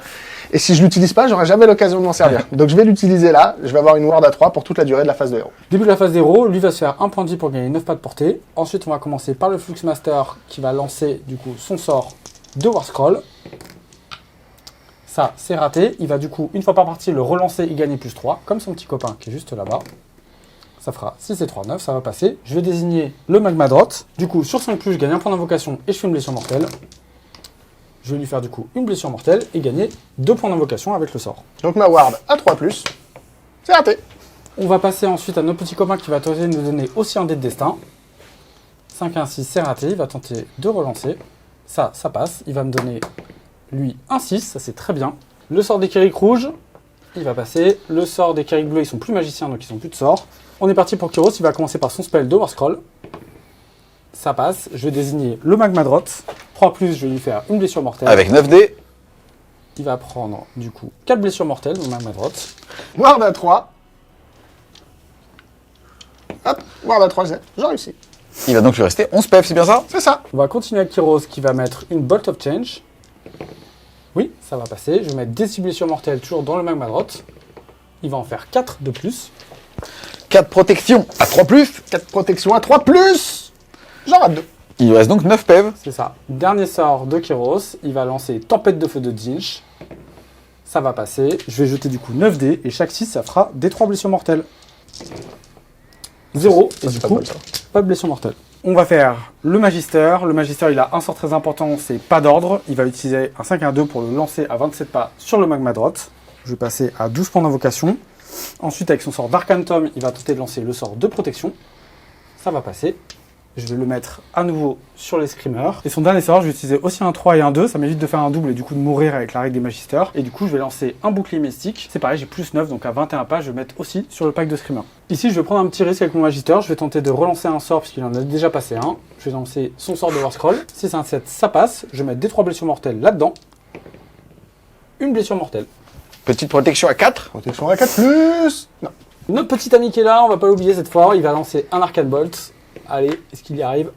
Et si je l'utilise pas, j'aurai jamais l'occasion de m'en servir. Donc je vais l'utiliser là, je vais avoir une ward à 3 pour toute la durée de la phase de héros. Début de la phase d'héros, lui va se faire un point de vie pour gagner 9 pas de portée. Ensuite, on va commencer par le Fluxmaster qui va lancer du coup son sort de War Scroll. Ça, c'est raté. Il va du coup, une fois par partie, le relancer et gagner plus 3, comme son petit copain qui est juste là-bas. Ça fera 6 et 3, 9, ça va passer. Je vais désigner le Magmadrot. Du coup, sur 5+, je gagne un point d'invocation et je fais une blessure mortelle. Je vais lui faire du coup une blessure mortelle et gagner 2 points d'invocation avec le sort. Donc ma ward à 3+, c'est raté. On va passer ensuite à notre petit copain qui va tenter de nous donner aussi un dé de destin. 5 et 1, 6, c'est raté. Il va tenter de relancer. Ça passe. Il va me donner lui, un 6, ça c'est très bien. Le sort des Kirik rouges, il va passer. Le sort des Kirik bleus, ils sont plus magiciens, donc ils ont plus de sort. On est parti pour Kyros, il va commencer par son spell d'Over Scroll. Ça passe, je vais désigner le Magmadrot. 3+, je vais lui faire une blessure mortelle. Avec 9 dés. Il va prendre, du coup, 4 blessures mortelles, le Magmadrot. Ward à 3. Hop, Ward à 3, j'ai réussi. Il va donc lui rester 11 PF, c'est bien ça? C'est ça. On va continuer avec Kyros qui va mettre une Bolt of Change. Oui, ça va passer. Je vais mettre des 6 blessures mortelles toujours dans le Magmadrot. Il va en faire 4 de plus. 4 protections à 3+. 4 protections à 3+. J'en rate 2. Il lui reste donc 9 PF. C'est ça. Dernier sort de Kyros. Il va lancer Tempête de feu de Zinch. Ça va passer. Je vais jeter du coup 9 dés. Et chaque 6, ça fera des 3 blessures mortelles. 0. Et du coup, pas de blessure mortelle. On va faire le Magister. Le Magister, il a un sort très important, c'est pas d'ordre. Il va utiliser un 5-1-2 pour le lancer à 27 pas sur le Magmadrot. Je vais passer à 12 points d'invocation. Ensuite, avec son sort d'Arcantum, il va tenter de lancer le sort de protection. Ça va passer. Je vais le mettre à nouveau sur les Screamers. Et son dernier sort, je vais utiliser aussi un 3 et un 2. Ça m'évite de faire un double et du coup de mourir avec la règle des Magisters. Et du coup, je vais lancer un bouclier mystique. C'est pareil, j'ai plus 9, donc à 21 pas, je vais mettre aussi sur le pack de Screamers. Ici, je vais prendre un petit risque avec mon Magister. Je vais tenter de relancer un sort puisqu'il en a déjà passé un. Je vais lancer son sort de War Scroll. Si c'est un 7, ça passe. Je vais mettre des 3 blessures mortelles là-dedans. Une blessure mortelle. Petite protection à 4. Protection à 4+. Non. Notre petit ami qui est là, on va pas l'oublier cette fois. Il va lancer un Arcane Bolt. Allez, est-ce qu'il y arrive?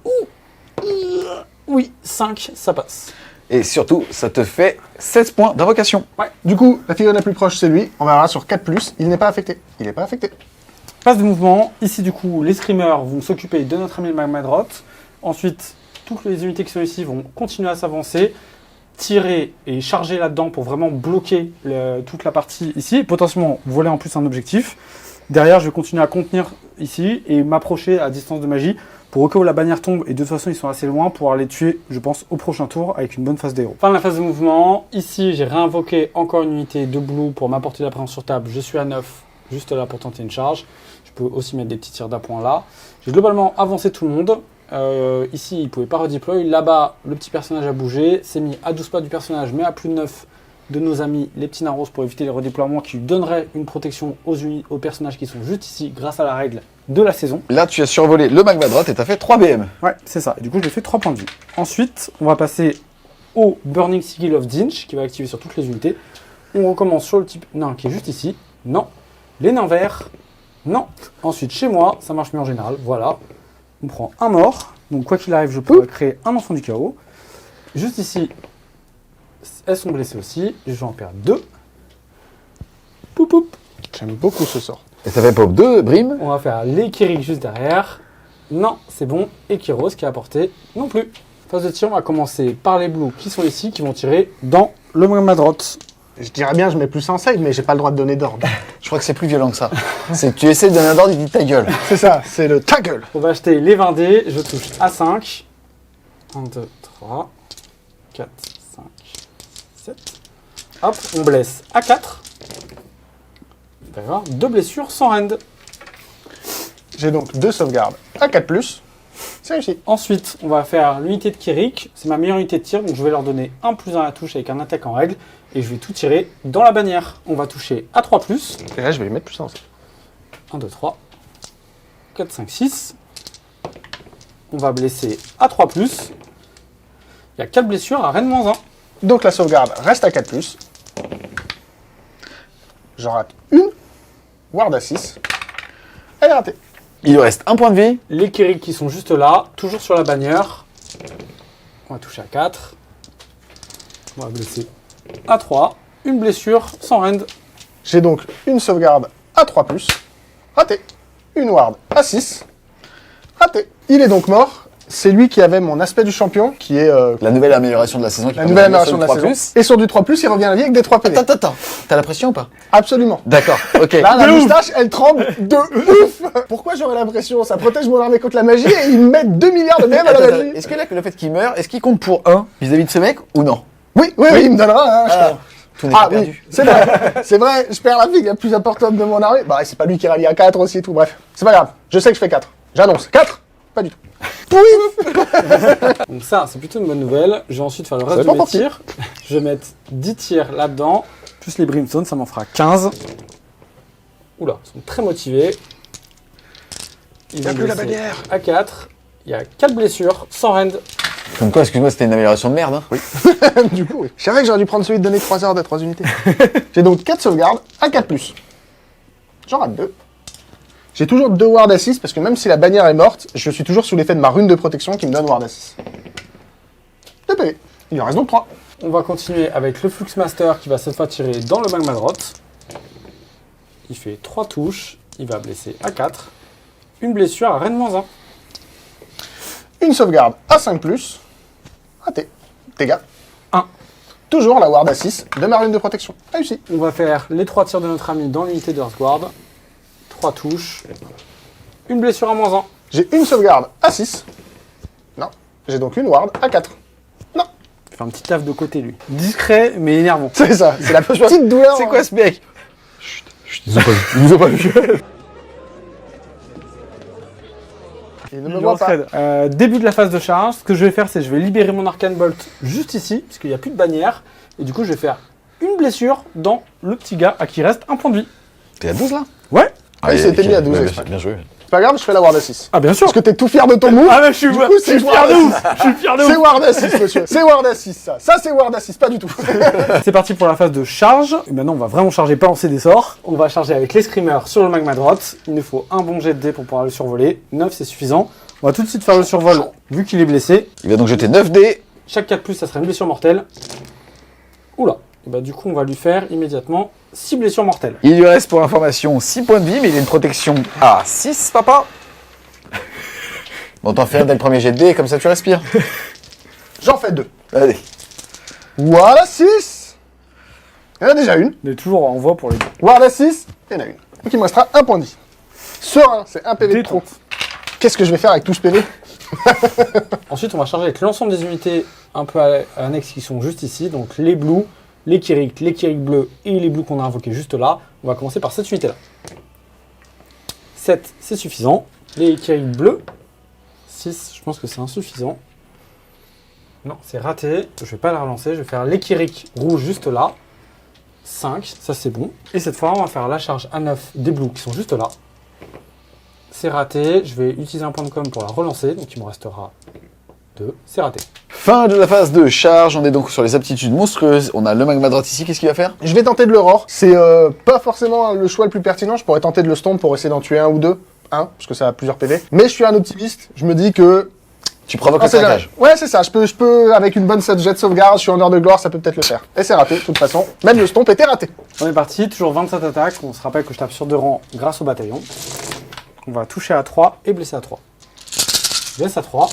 Oui, 5, ça passe. Et surtout, ça te fait 16 points d'invocation. Ouais. Du coup, la figure la plus proche, c'est lui. On verra sur 4+. Il n'est pas affecté. Il n'est pas affecté. Phase de mouvement. Ici, du coup, les Screamers vont s'occuper de notre ami le Magmadrot. Ensuite, toutes les unités qui sont ici vont continuer à s'avancer, tirer et charger là-dedans pour vraiment bloquer toute la partie ici, et potentiellement voler en plus un objectif. Derrière, je vais continuer à contenir ici et m'approcher à distance de magie pour au cas où la bannière tombe, et de toute façon ils sont assez loin, pour les tuer, je pense, au prochain tour avec une bonne phase d'héros. Fin de la phase de mouvement. Ici, j'ai réinvoqué encore une unité de blue pour m'apporter la présence sur table. Je suis à 9, juste là pour tenter une charge. Je peux aussi mettre des petits tirs d'appoint là. J'ai globalement avancé tout le monde. Ici, il ne pouvait pas redeploy. Là-bas, le petit personnage a bougé. C'est mis à 12 pas du personnage, mais à plus de 9 de nos amis les petits Naros pour éviter les redéploiements qui lui donneraient une protection aux personnages qui sont juste ici grâce à la règle de la saison. Là, tu as survolé le Magmadrot et tu as fait 3 BM. Ouais, c'est ça. Et du coup, je lui ai fait 3 points de vie. Ensuite, on va passer au Burning Sigil of Zinch qui va activer sur toutes les unités. On recommence sur le type nain qui est juste ici. Non. Les nains verts. Non. Ensuite, chez moi, ça marche mieux en général. Voilà. On prend un mort. Donc, quoi qu'il arrive, je peux créer un enfant du chaos. Juste ici, elles sont blessées aussi. Je vais en perdre 2. Poup poup. J'aime beaucoup ce sort. Et ça fait pop 2, Brim. On va faire les Kirik juste derrière. Non, c'est bon. Et Kyros qui a apporté non plus. Phase de tir, on va commencer par les blues qui sont ici, qui vont tirer dans le Magmadrot. Je dirais bien, je mets plus un save, mais j'ai pas le droit de donner d'ordre. Je crois que c'est plus violent que ça. C'est que tu essaies de donner un ordre, il dit ta gueule. C'est ça, c'est le ta gueule. On va acheter les 20 dés. Je touche à 5. 1, 2, 3, 4, 5, 7. Hop, on blesse à 4. D'accord. 2 blessures sans rend. J'ai donc 2 sauvegardes à 4+. C'est réussi. Ensuite, on va faire l'unité de Kirik. C'est ma meilleure unité de tir, donc je vais leur donner un plus 1 à la touche avec un attaque en règle. Et je vais tout tirer dans la bannière. On va toucher à 3+. Et là, je vais lui mettre plus 1 aussi. 1, 2, 3, 4, 5, 6. On va blesser à 3+. Il y a 4 blessures à Rennes -1. Donc la sauvegarde reste à 4+. J'en rate une. Ward à 6. Elle est ratée. Il lui reste un point de vie. Les Kirik qui sont juste là, toujours sur la bannière. On va toucher à 4. On va blesser à 3. Une blessure sans rend. J'ai donc une sauvegarde à 3+. Raté. Une Ward à 6. Raté. Il est donc mort. C'est lui qui avait mon aspect du champion, qui est La nouvelle amélioration de la saison. Qui la permet nouvelle de amélioration de la 3+. saison. Et sur du 3+, il revient à la vie avec des 3 PV. Attends. T'as la pression ou pas? Absolument. D'accord, ok. Là, la moustache, elle tremble de ouf. Pourquoi j'aurais l'impression? Ça protège mon armée contre la magie et ils mettent 2 milliards de BM à la Attends, magie. est-ce que là, le fait qu'il meure, est-ce qu'il compte pour 1 vis-à-vis de ce mec ou non? Oui, il me donnera. Hein, Ah, tout n'est Ah pas oui, perdu. c'est vrai, c'est vrai, je perds la vie la plus importante de mon armée. Bah, c'est pas lui qui rallie à 4 aussi et tout, bref. C'est pas grave, je sais que je fais 4. J'annonce, 4? Pas du tout. Donc ça, c'est plutôt une bonne nouvelle. Je vais ensuite faire le reste Ça de dépend mes pour qui. tirs. Je Je vais mettre 10 tirs là-dedans, plus les brimstones, ça m'en fera 15. Oula, ils sont très motivés. Ils ont blessé à 4. Il y a 4 blessures, sans rend. Comme quoi, excuse-moi, c'était une amélioration de merde. Hein. Oui. Du coup, oui. Je savais que j'aurais dû prendre celui de donner 3 heures de 3 unités. J'ai donc 4 sauvegardes à 4+. J'en rate 2. J'ai toujours 2 wards à 6 parce que même si la bannière est morte, je suis toujours sous l'effet de ma rune de protection qui me donne ward à 6. 2 PV. Il en reste donc 3. On va continuer avec le Fluxmaster qui va cette fois tirer dans le Magmadrot. Il fait 3 touches, il va blesser à 4. Une blessure à Rennes-1. Une sauvegarde à 5+. Raté. Dégâts. 1. Toujours la ward à 6 de ma rune de protection. Réussi. On va faire les 3 tirs de notre ami dans l'unité de Earthguard. 3 touches. Une blessure à -1. J'ai une sauvegarde à 6. Non. J'ai donc une ward à 4. Non. Il fait un petit taf de côté lui. Discret mais énervant. C'est ça. C'est la petite douleur. C'est quoi ce mec? Ils nous ont pas vu. Il ne me voit pas. Début de la phase de charge, ce que je vais faire, c'est que je vais libérer mon Arcane Bolt juste ici, parce qu'il n'y a plus de bannière. Et du coup, je vais faire une blessure dans le petit gars à qui reste un point de vie. T'es à 12 là? Ouais. Ah, il s'était mis à 12 ouais, exprès. bien joué. C'est pas grave, je fais la ward à 6. Ah bien sûr. Parce que t'es tout fier de ton move. Ah mais je suis, Du coup, je suis fier de ouf. Je suis fier de C'est ouf. ward à 6, monsieur. C'est ward à 6, ça. Ça, c'est ward à 6, pas du tout. C'est parti pour la phase de charge. Et maintenant, on va vraiment charger, pas lancer des sorts. On va charger avec les screamers sur le Magmadrot. Il nous faut un bon jet de dés pour pouvoir le survoler. 9, c'est suffisant. On va tout de suite faire le survol, vu qu'il est blessé. Il va donc jeter 9 dés. Chaque 4+, ça sera une blessure mortelle. Oula. Et bah du coup, on va lui faire immédiatement 6 blessures mortelles. Il lui reste pour information 6 points de vie, mais il a une protection à 6, papa. Bon, t'en fais un dès le premier jet de dés, comme ça tu respires. J'en fais 2. Allez. Ward à 6. Il y en a déjà une. Mais toujours en voie pour les deux. Ward à 6. Il y en a une. Donc il me restera un point de vie. Serein, c'est un PV de trop. Qu'est-ce que je vais faire avec tout ce PV? Ensuite, on va charger avec l'ensemble des unités un peu annexes qui sont juste ici. Donc les blues, les Kyrick bleus et les blues qu'on a invoqués juste là. On va commencer par cette unité-là. 7, c'est suffisant. Les Kyrick bleus. 6, je pense que c'est insuffisant. Non, c'est raté. Je vais pas la relancer. Je vais faire les Kyrick rouges juste là. 5, ça c'est bon. Et cette fois, on va faire la charge à 9 des blues qui sont juste là. C'est raté. Je vais utiliser un point de com pour la relancer. Donc il me restera 2. C'est raté. Fin de la phase de charge, on est donc sur les aptitudes monstrueuses. On a le Magmadrot ici, qu'est-ce qu'il va faire? Je vais tenter de l'aurore. C'est pas forcément le choix le plus pertinent. Je pourrais tenter de le stomp pour essayer d'en tuer un ou deux. Parce que ça a plusieurs PV. Mais je suis un optimiste. Je me dis que... Tu provoques Ah, le c'est craquage. Ouais, c'est ça. Je peux, avec une bonne jet de sauvegarde, je suis en heure de gloire, ça peut peut-être le faire. Et c'est raté, de toute façon. Même le stomp était raté. On est parti, toujours 27 attaques. On se rappelle que je tape sur 2 rangs grâce au bataillon. On va toucher à 3 et blesser à 3. Je blesse à 3.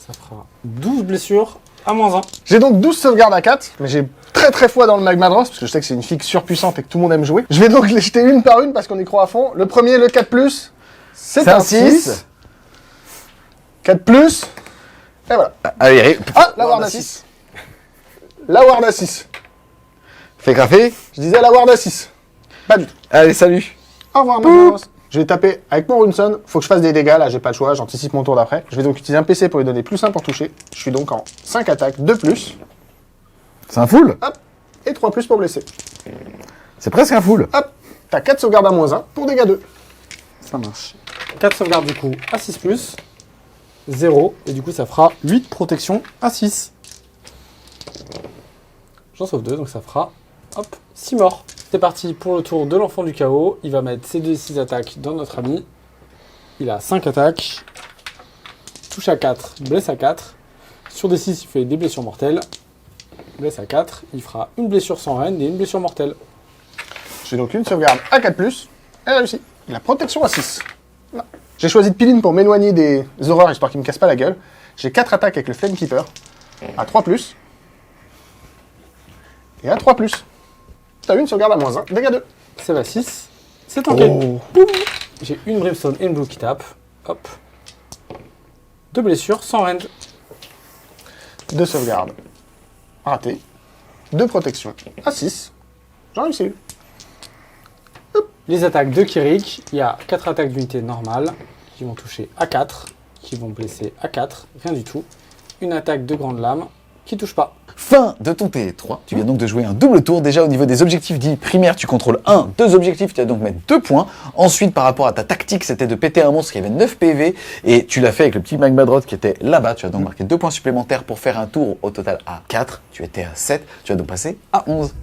Ça fera 12 blessures à -1. J'ai donc 12 sauvegardes à 4, mais j'ai très foi dans le Magmadrot, parce que je sais que c'est une figue surpuissante et que tout le monde aime jouer. Je vais donc les jeter une par une parce qu'on y croit à fond. Le premier, le 4+, c'est un 6. 4+, et voilà. Allez, Ah, la ward à 6. La ward à 6. fais graffer. Je disais la ward à 6. Pas du tout. Allez, salut. Au revoir, Magmadrot. Je vais taper avec mon Runestone. Faut que je fasse des dégâts, là, j'ai pas le choix, j'anticipe mon tour d'après. Je vais donc utiliser un PC pour lui donner +1 pour toucher. Je suis donc en 5 attaques, 2+, C'est un full. hop, et 3+ pour blesser. C'est presque un full. Hop, t'as 4 sauvegardes à -1 pour dégâts 2. Ça marche. 4 sauvegardes du coup à 6+. 0. Et du coup, ça fera 8 protections à 6. J'en sauve 2, donc ça fera hop, 6 morts. C'est parti pour le tour de l'enfant du chaos. Il va mettre ses 2d6 attaques dans notre ami. Il a 5 attaques. Touche à 4, blesse à 4. Sur D6, il fait des blessures mortelles. Blesse à 4. Il fera une blessure sans reine et une blessure mortelle. J'ai donc une sauvegarde à 4+, et réussi. Il a protection à 6. Non. J'ai choisi de piline pour m'éloigner des horreurs, histoire qu'ils me cassent pas la gueule. J'ai 4 attaques avec le Flame Keeper, à 3+, et à 3+. T'as une sauvegarde à -1, dégâts 2. C'est va 6. C'est tanké. Boum. J'ai une brimstone et une blue qui tape. Hop. 2 blessures sans range. 2 sauvegardes. Raté. 2 protections. À 6. J'en ai réussi. Les attaques de Kyrick, il y a 4 attaques d'unité normales qui vont toucher à 4, qui vont blesser à 4, rien du tout. Une attaque de grande lame qui touche pas. Fin de ton T3. Tu viens donc de jouer un double tour. Déjà, au niveau des objectifs dits primaires, tu contrôles 2 objectifs. Tu vas donc mettre 2 points. Ensuite, par rapport à ta tactique, c'était de péter un monstre qui avait 9 PV. Et tu l'as fait avec le petit Magmadroth qui était là-bas. Tu vas donc marquer 2 points supplémentaires pour faire un tour au total à 4. Tu étais à 7. Tu vas donc passer à 11.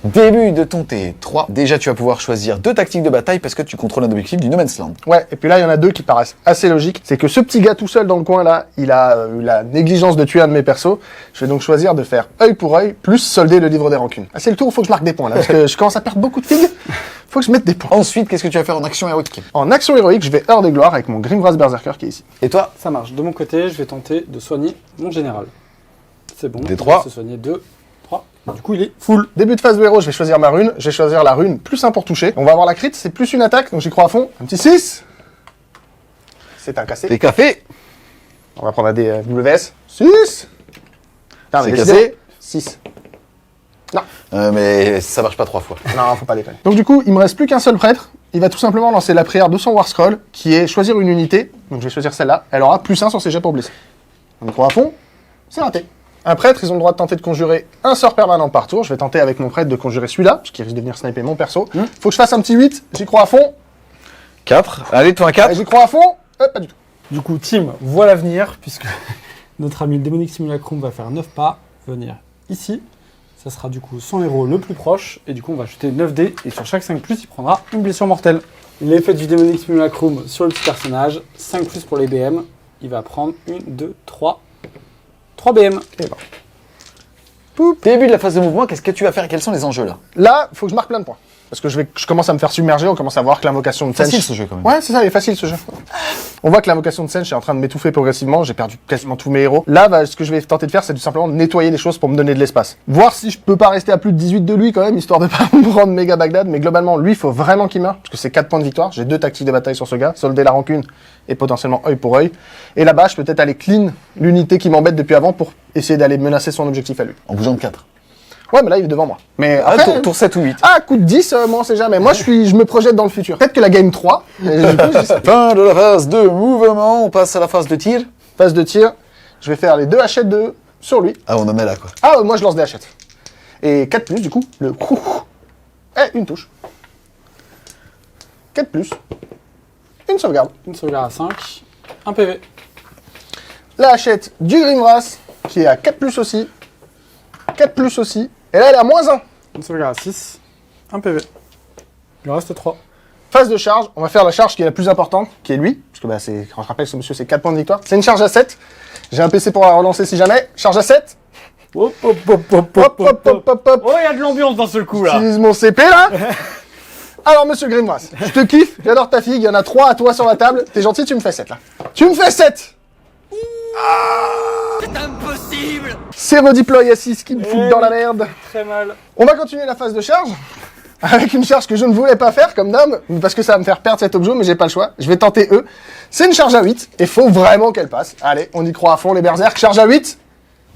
Début de ton T3. Déjà, tu vas pouvoir choisir 2 tactiques de bataille parce que tu contrôles un objectif du No Man's Land. Ouais, et puis là, il y en a 2 qui paraissent assez logiques. C'est que ce petit gars tout seul dans le coin là, il a eu la négligence de tuer un de mes persos. Je vais donc choisir de faire œil pour œil, plus solder le livre des rancunes. Ah, c'est le tour où il faut que je marque des points là, parce que je commence à perdre beaucoup de figues. Faut que je mette des points. Ensuite, qu'est-ce que tu vas faire en action héroïque? En action héroïque, je vais heure de gloire avec mon Grimvras Berserker qui est ici. Et toi? Ça marche. De mon côté, je vais tenter de soigner mon général. C'est bon. Des il 3. va se soigner 2, 3. Du coup, il est full. Début de phase de héros, je vais choisir ma rune. Je vais choisir la rune plus 1 pour toucher. On va avoir la crit, c'est plus une attaque, donc j'y crois à fond. Un petit 6. C'est un cassé. Des cafés. On va prendre un des WS. 6. C'est cassé. 6. Mais ça marche pas 3 fois. Non, faut pas déconner. Donc du coup, il me reste plus qu'un seul prêtre. Il va tout simplement lancer la prière de son War Scroll, qui est choisir une unité. Donc je vais choisir celle-là. Elle aura plus 1 sur ses jets pour blesser. On y croit à fond. C'est raté. Un prêtre, ils ont le droit de tenter de conjurer un sort permanent par tour. Je vais tenter avec mon prêtre de conjurer celui-là, parce qu'il risque de venir sniper mon perso. Faut que je fasse un petit 8. J'y crois à fond. 4. Allez, toi un 4. J'y crois à fond. Pas du tout. Du coup, Tim voit l'avenir, puisque notre ami le démonique simulacrum va faire 9 pas, venir ici. Ça sera du coup son héros le plus proche, et du coup on va jeter 9 dés, et sur chaque 5+, il prendra une blessure mortelle. L'effet du démonique simulacrum sur le petit personnage, 5+ pour les BM, il va prendre 1, 2, 3 BM. Et ben. Début de la phase de mouvement, qu'est-ce que tu vas faire? Quels sont les enjeux là? Là, faut que je marque plein de points. Parce que je commence à me faire submerger, on commence à voir que l'invocation de Sench... Facile ce jeu quand même. Ouais, c'est ça, il est facile ce jeu. On voit que l'invocation de Sench est en train de m'étouffer progressivement, j'ai perdu quasiment tous mes héros. Là, ce que je vais tenter de faire, c'est tout simplement de nettoyer les choses pour me donner de l'espace. Voir si je peux pas rester à plus de 18 de lui quand même, histoire de pas me prendre méga Bagdad, mais globalement, lui, il faut vraiment qu'il meure, parce que c'est 4 points de victoire. J'ai 2 tactiques de bataille sur ce gars, solder la rancune et potentiellement œil pour œil. Et là-bas, je peux peut-être aller clean l'unité qui m'embête depuis avant pour essayer d'aller menacer son objectif à lui. En bougeant de 4. Ouais, mais là, il est devant moi. Mais après, tour 7 ou 8. Ah, coup de 10, moi on sait jamais. Moi je me projette dans le futur. Peut-être que la game 3, du coup, je dis ça. Fin de la phase de mouvement, on passe à la phase de tir. Phase de tir, je vais faire les 2 hachettes sur lui. Ah, on en est là quoi. Ah, moi je lance des hachettes. Et 4+, du coup, le coup. Et une touche. 4+. Une sauvegarde. Une sauvegarde à 5, un PV. La hachette du Grimvras, qui est à 4+, aussi. 4+ aussi. Et là, elle est à -1. Une sauvegarde à 6, un PV. Il en reste 3. Phase de charge, on va faire la charge qui est la plus importante, qui est lui. Parce que bah, on se rappelle, ce monsieur, c'est 4 points de victoire. C'est une charge à 7. J'ai un PC pour la relancer si jamais. Charge à 7. Hop, hop, hop, hop, Hop, hop, hop, hop, hop. Oh, il y a de l'ambiance dans ce coup là. J'utilise mon CP là. Alors, monsieur Grimvras, je te kiffe, j'adore ta figue, il y en a 3 à toi sur la table. T'es gentil, tu me fais 7 là. Tu me fais 7. C'est impossible. C'est redeploy à 6 qui me fout dans la merde. Très mal. On va continuer la phase de charge. Avec une charge que je ne voulais pas faire, comme d'hab, parce que ça va me faire perdre cet objet, mais j'ai pas le choix. Je vais tenter eux. C'est une charge à 8, et faut vraiment qu'elle passe. Allez, on y croit à fond, les berserks. Charge à 8.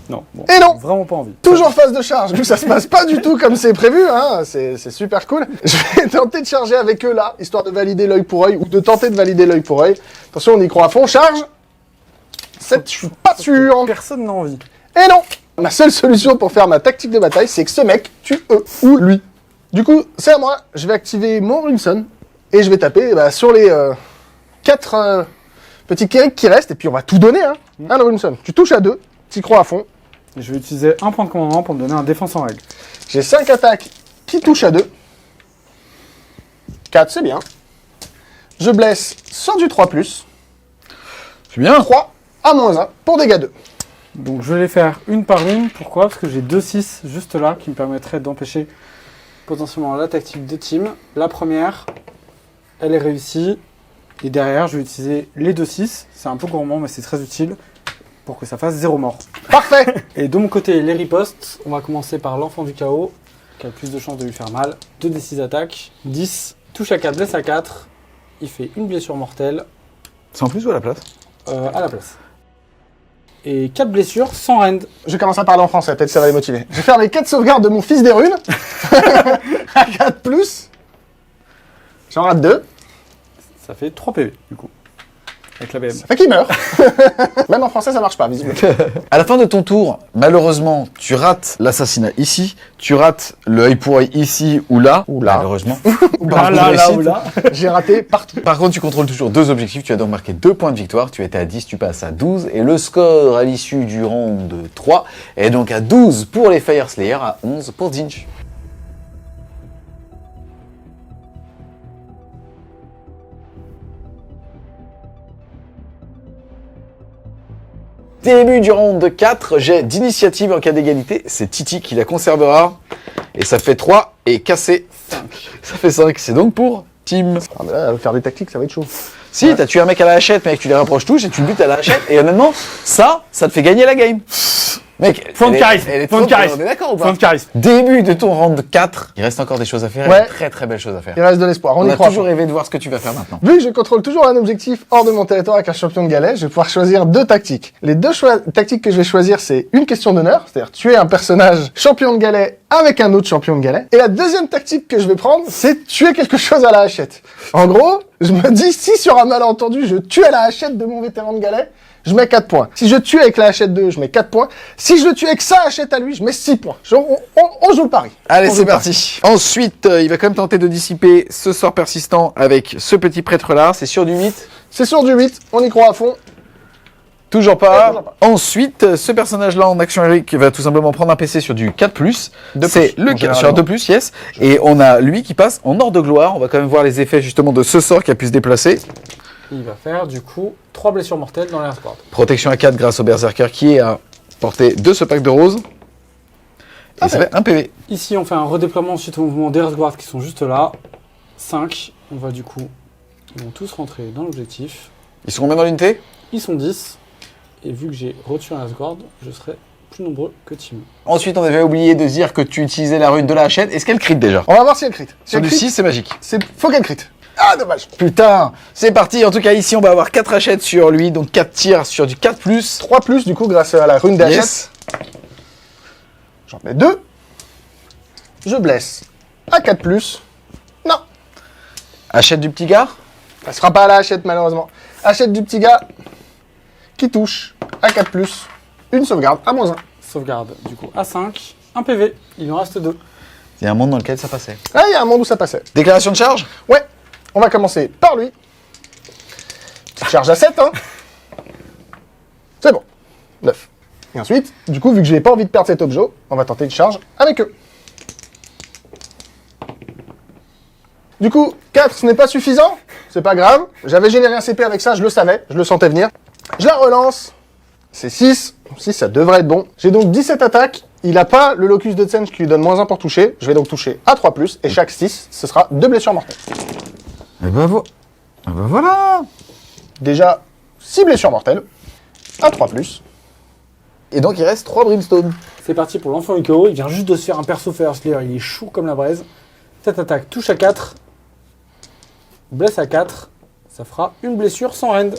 Non, bon, Et non. vraiment pas envie. Toujours phase de charge. Vu que ça se passe pas du tout comme c'est prévu, hein. C'est super cool. Je vais tenter de charger avec eux là, histoire de valider l'œil pour œil, ou de tenter de valider l'œil pour œil. Attention, on y croit à fond. Charge. 7, je suis pas sûr. Personne n'a envie. Et non. Ma seule solution pour faire ma tactique de bataille, c'est que ce mec tue eux ou lui. Du coup, c'est à moi. Je vais activer mon Runson et je vais taper sur les 4 petits Kerik qui restent. Et puis on va tout donner. Hein. Un Runson. Tu touches à 2, t'y crois à fond. Et je vais utiliser un point de commandement pour me donner un défense en règle. J'ai 5 attaques qui touchent à 2. 4, c'est bien. Je blesse sur du 3+. C'est bien. 3 à -1 pour dégâts 2. Donc je vais les faire une par une. Pourquoi? Parce que j'ai 2-6 juste là qui me permettraient d'empêcher potentiellement la tactique de team. La première, elle est réussie. Et derrière, je vais utiliser les 2-6. C'est un peu gourmand, mais c'est très utile pour que ça fasse 0 mort. Parfait. Et de mon côté, les ripostes. On va commencer par l'enfant du chaos, qui a le plus de chances de lui faire mal. 2d6 attaques. 10. Touche à 4, blesse à 4. Il fait une blessure mortelle. C'est en plus ou à la place? À la place. Et 4 blessures sans rend. Je commence à parler en français, peut-être ça va les motiver. Je vais faire les 4 sauvegardes de mon fils des runes. À 4+. J'en rate 2. Ça fait 3 PV, du coup. Avec la BM. Ça fait qu'il meurt. Même en français, ça marche pas, visiblement. À la fin de ton tour, malheureusement, tu rates l'assassinat ici, tu rates le œil pour œil ici ou là. Ou là. Malheureusement. Ou là. J'ai raté partout. Par contre, tu contrôles toujours 2 objectifs. Tu as donc marqué 2 points de victoire. Tu étais à 10, tu passes à 12. Et le score à l'issue du round 3 est donc à 12 pour les Fire Slayer, à 11 pour Zinch. Début du round 4, jet d'initiative en cas d'égalité. C'est Titi qui la conservera. Et ça fait 3 et cassé. 5. Ça fait 5. C'est donc pour Tim. Ah, mais là, faire des tactiques, ça va être chaud. Si, t'as tué un mec à la hachette, mec, tu les rapproches tous et tu le butes à la hachette. Et honnêtement, ça te fait gagner la game. Mec, Point de charisme. elle est Point de trop- charisme. On est d'accord ou pas? Point de charisme. Début de ton round 4. Il reste encore des choses à faire. Ouais. Et très très belles choses à faire. Il reste de l'espoir, on On y a croit. toujours rêvé de voir ce que tu vas faire maintenant. Vu que je contrôle toujours un objectif hors de mon territoire avec un champion de galet, je vais pouvoir choisir 2 tactiques. Les 2 tactiques que je vais choisir, c'est une question d'honneur, c'est-à-dire tuer un personnage champion de galet avec un autre champion de galet. Et la deuxième tactique que je vais prendre, c'est tuer quelque chose à la hachette. En gros, je me dis, si sur un malentendu, je tue à la hachette de mon vétéran de galet, je mets 4 points. Si je tue avec la hachette 2, je mets 4 points. Si je le tue avec sa hachette à lui, je mets 6 points. On joue le pari. Allez, On joue c'est le pari. parti. Ensuite, il va quand même tenter de dissiper ce sort persistant avec ce petit prêtre-là. C'est sur du 8. C'est sur du 8, on y croit à fond. Toujours pas. Toujours pas. Ensuite, ce personnage-là en action héroïque va tout simplement prendre un PC sur du 4+. De C'est plus, le en sur généralement. 2+, yes. Et on a lui qui passe en ordre de gloire. On va quand même voir les effets justement de ce sort qui a pu se déplacer. Il va faire, du coup, 3 blessures mortelles dans l'air squad. Protection à 4 grâce au Berserker qui est à portée de ce pack de roses. Et ça fait 1 PV. Ici, on fait un redéploiement suite au mouvement des Guard qui sont juste là. 5. On va du coup... Ils vont tous rentrer dans l'objectif. Ils sont combien dans l'unité? Ils sont 10. Et vu que j'ai retué un Asgard, je serai plus nombreux que Tim. Ensuite, on avait oublié de dire que tu utilisais la rune de la hachette. Est-ce qu'elle crit déjà? On va voir si elle crit. Si Sur elle du crit, 6, c'est magique. faut qu'elle crit. Ah, dommage. Putain, c'est parti. En tout cas, ici, on va avoir 4 hachettes sur lui. Donc 4 tirs sur du 4+. 3+, du coup, grâce à la rune d'hachette. Yes. J'en mets 2. Je blesse. À 4+. Non. Hachette du petit gars. Ça sera pas à la hachette, malheureusement. Hachette du petit gars. Qui touche. À 4+. Une sauvegarde. À -1. Sauvegarde, du coup, à 5. 1 PV. Il en reste 2. Il y a un monde dans lequel ça passait. Ah, il y a un monde où ça passait. Déclaration de charge. Ouais. On va commencer par lui. Petite charge à 7, hein. C'est bon. 9. Et ensuite, du coup, vu que j'ai pas envie de perdre cet objet, on va tenter une charge avec eux. Du coup, 4, ce n'est pas suffisant. C'est pas grave. J'avais généré un CP avec ça, je le savais. Je le sentais venir. Je la relance. C'est 6. 6, ça devrait être bon. J'ai donc 17 attaques. Il n'a pas le locus de Tsench qui lui donne -1 pour toucher. Je vais donc toucher à 3+. Et chaque 6, ce sera 2 blessures mortelles. Et ben voilà. Déjà, 6 blessures mortelles. À 3+. Et donc il reste 3 brimstone. C'est parti pour l'enfant Ikoro. Il vient juste de se faire un perso Fire Slayer. Il est chaud comme la braise. Cette attaque touche à 4. Blesse à 4. Ça fera une blessure sans rend.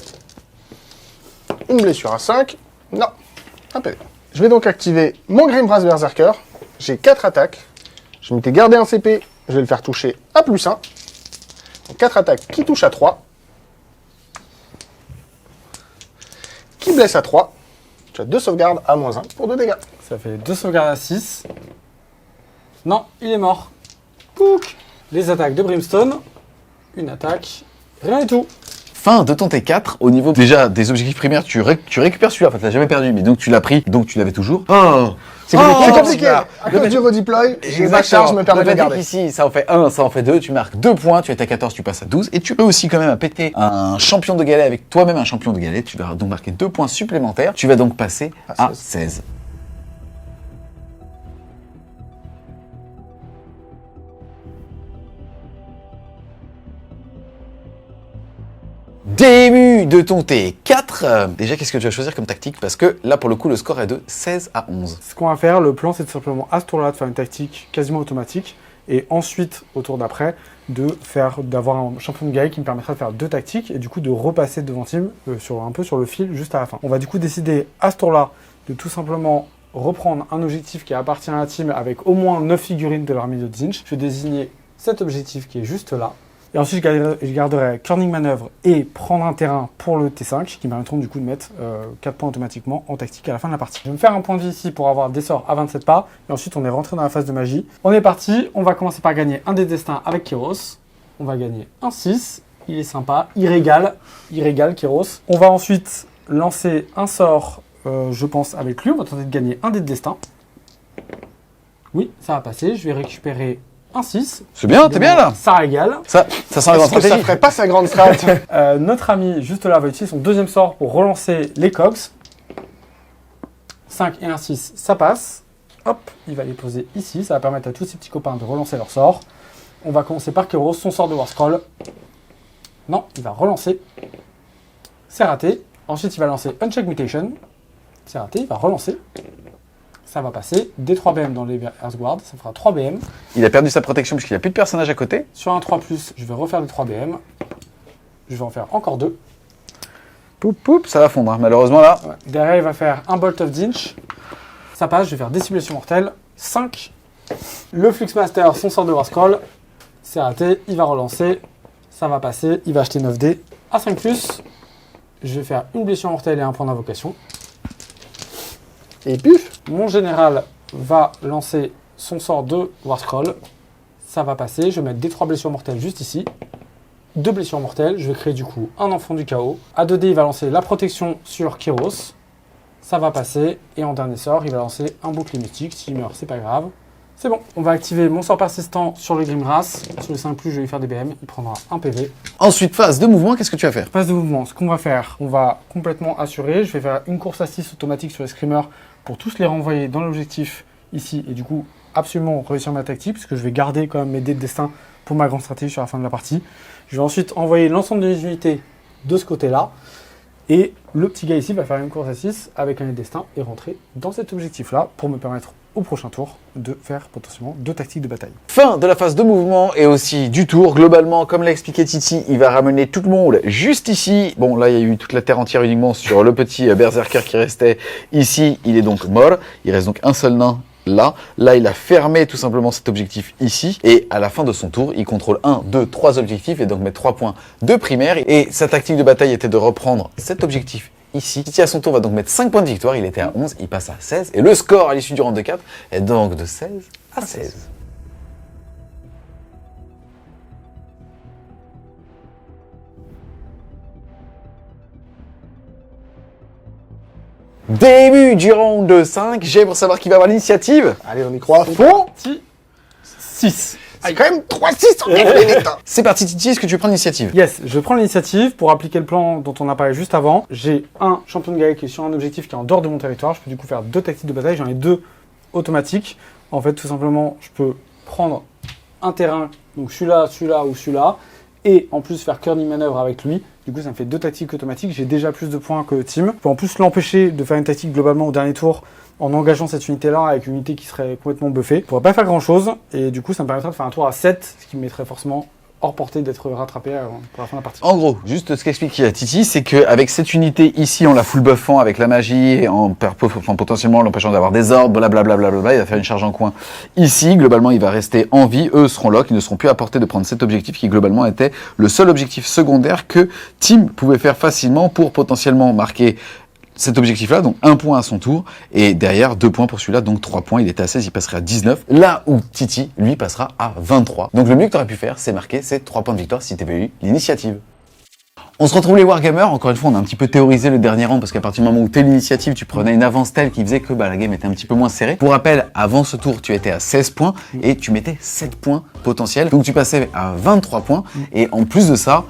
Une blessure à 5. Non. Un PV. Je vais donc activer mon Grimbrass Berserker. J'ai 4 attaques. Je m'étais gardé un CP. Je vais le faire toucher à +1. Donc 4 attaques qui touchent à 3. Qui blesse à 3. Tu as 2 sauvegardes à -1 pour 2 dégâts. Ça fait 2 sauvegardes à 6. Non, il est mort. Pouc. Les attaques de Brimstone. Une attaque. Rien du tout. Fin de ton T4, au niveau déjà des objectifs primaires, tu récupères celui-là, en fait, tu l'as jamais perdu, mais donc tu l'as pris, donc tu l'avais toujours. Oh C'est compliqué. À cause du redeploy, ma charge me permet de le garder. Ici, ça en fait 1, ça en fait 2, tu marques 2 points, tu es à 14, tu passes à 12, et tu peux aussi quand même à péter un champion de galet avec toi-même un champion de galet, tu vas donc marquer 2 points supplémentaires, tu vas donc passer à 16. Début de ton T4. Déjà, qu'est-ce que tu vas choisir comme tactique? Parce que là, pour le coup, le score est de 16 à 11. Ce qu'on va faire, le plan, c'est tout simplement à ce tour-là de faire une tactique quasiment automatique. Et ensuite, au tour d'après, d'avoir un champion de galet qui me permettra de faire 2 tactiques et du coup de repasser devant Tim un peu sur le fil juste à la fin. On va du coup décider à ce tour-là de tout simplement reprendre un objectif qui appartient à la team avec au moins 9 figurines de l'armée de Tzeentch. Je vais désigner cet objectif qui est juste là. Et ensuite, je garderai Curling Manœuvre et Prendre un terrain pour le T5, qui me permettront du coup de mettre 4 points automatiquement en tactique à la fin de la partie. Je vais me faire un point de vie ici pour avoir des sorts à 27 pas. Et ensuite, on est rentré dans la phase de magie. On est parti. On va commencer par gagner un des destins avec Kéros. On va gagner un 6. Il est sympa. Il régale Kéros. On va ensuite lancer un sort, je pense, avec lui. On va tenter de gagner un des destins. Oui, ça va passer. Je vais récupérer un 6. C'est bien, t'es bien là. Ça régale. Ça sent la grande Est-ce que ça stratégie. ferait pas sa grande strat? Notre ami, juste là, va utiliser son deuxième sort pour relancer les cogs. 5 et un 6, ça passe. Hop, il va les poser ici. Ça va permettre à tous ses petits copains de relancer leur sort. On va commencer par Kéros, son sort de War Scroll. Non, il va relancer. C'est raté. Ensuite, il va lancer Uncheck Mutation. C'est raté, il va relancer. Ça va passer. D3 BM dans les Earthguard, ça fera 3 BM. Il a perdu sa protection puisqu'il n'a plus de personnage à côté. Sur un 3+, je vais refaire des 3 BM. Je vais en faire encore 2. Poup, poup, ça va fondre, hein. Malheureusement là. Ouais. Derrière, il va faire un Bolt of Dinch. Ça passe, je vais faire des cibles mortelles. 5. Le Fluxmaster, son sort de War Scroll. C'est raté, il va relancer. Ça va passer, il va acheter 9D. À 5+, je vais faire une blessure mortelle et un point d'invocation. Et puf. Mon général va lancer son sort de War Scroll. Ça va passer, je vais mettre des 3 blessures mortelles juste ici. 2 blessures mortelles, je vais créer du coup un enfant du chaos. À 2D, il va lancer la protection sur Kéros. Ça va passer. Et en dernier sort, il va lancer un bouclier mystique. S'il meurt, c'est pas grave. C'est bon. On va activer mon sort persistant sur le Grimgrass. Sur le 5+, je vais lui faire des BM. Il prendra un PV. Ensuite, phase de mouvement, qu'est-ce que tu vas faire? Phase de mouvement, ce qu'on va faire, on va complètement assurer. Je vais faire une course à 6 automatique sur les screamers pour tous les renvoyer dans l'objectif ici. Et du coup, absolument réussir ma tactique, puisque je vais garder quand même mes dés de destin pour ma grande stratégie sur la fin de la partie. Je vais ensuite envoyer l'ensemble de mes unités de ce côté-là. Et le petit gars ici va faire une course à 6 avec un dé de destin et rentrer dans cet objectif-là pour me permettre au prochain tour de faire potentiellement 2 tactiques de bataille. Fin de la phase de mouvement et aussi du tour. Globalement, comme l'a expliqué Titi, il va ramener tout le monde juste ici. Bon, là, il y a eu toute la terre entière uniquement sur le petit berserker qui restait ici. Il est donc mort. Il reste donc un seul nain là. Là, il a fermé tout simplement cet objectif ici. Et à la fin de son tour, il contrôle 1, 2, 3 objectifs et donc met 3 points de primaire. Et sa tactique de bataille était de reprendre cet objectif ici. Titi à son tour va donc mettre 5 points de victoire. Il était à 11, il passe à 16. Et le score à l'issue du round de 4 est donc de 16 à 16. Début du round de 5. J'ai pour savoir qui va avoir l'initiative. Allez, on y croit à fond. Parti 6. C'est quand même 3-6 en les C'est parti Titi, est-ce que tu veux prendre l'initiative? Yes, je prends l'initiative pour appliquer le plan dont on a parlé juste avant. J'ai un champion de guerre qui est sur un objectif qui est en dehors de mon territoire. Je peux du coup faire 2 tactiques de bataille. J'en ai 2 automatiques. En fait, tout simplement, je peux prendre un terrain, donc celui-là ou celui-là, et en plus faire curling manœuvre avec lui. Du coup, ça me fait 2 tactiques automatiques. J'ai déjà plus de points que Tim. Je peux en plus l'empêcher de faire une tactique globalement au dernier tour en engageant cette unité-là avec une unité qui serait complètement buffée. Je pourrais pas faire grand-chose, et du coup, ça me permettrait de faire un tour à 7, ce qui me mettrait forcément hors portée d'être rattrapé pour la fin de la partie. En gros, juste ce qu'explique Titi, c'est qu'avec cette unité ici, en la full buffant avec la magie, et en potentiellement l'empêchant d'avoir des ordres, blablabla, il va faire une charge en coin. Ici, globalement, il va rester en vie, eux seront lock, ils ne seront plus à portée de prendre cet objectif qui globalement était le seul objectif secondaire que Tim pouvait faire facilement pour potentiellement marquer cet objectif-là, donc 1 point à son tour, et derrière 2 points pour celui-là, donc 3 points, il était à 16, il passerait à 19, là où Titi, lui, passera à 23. Donc le mieux que tu aurais pu faire, c'est marquer ces 3 points de victoire si tu avais eu l'initiative. On se retrouve les Wargamers, encore une fois on a un petit peu théorisé le dernier round parce qu'à partir du moment où t'es l'initiative, tu prenais une avance telle qui faisait que la game était un petit peu moins serrée. Pour rappel, avant ce tour, tu étais à 16 points et tu mettais 7 points potentiels, donc tu passais à 23 points, et en plus de ça,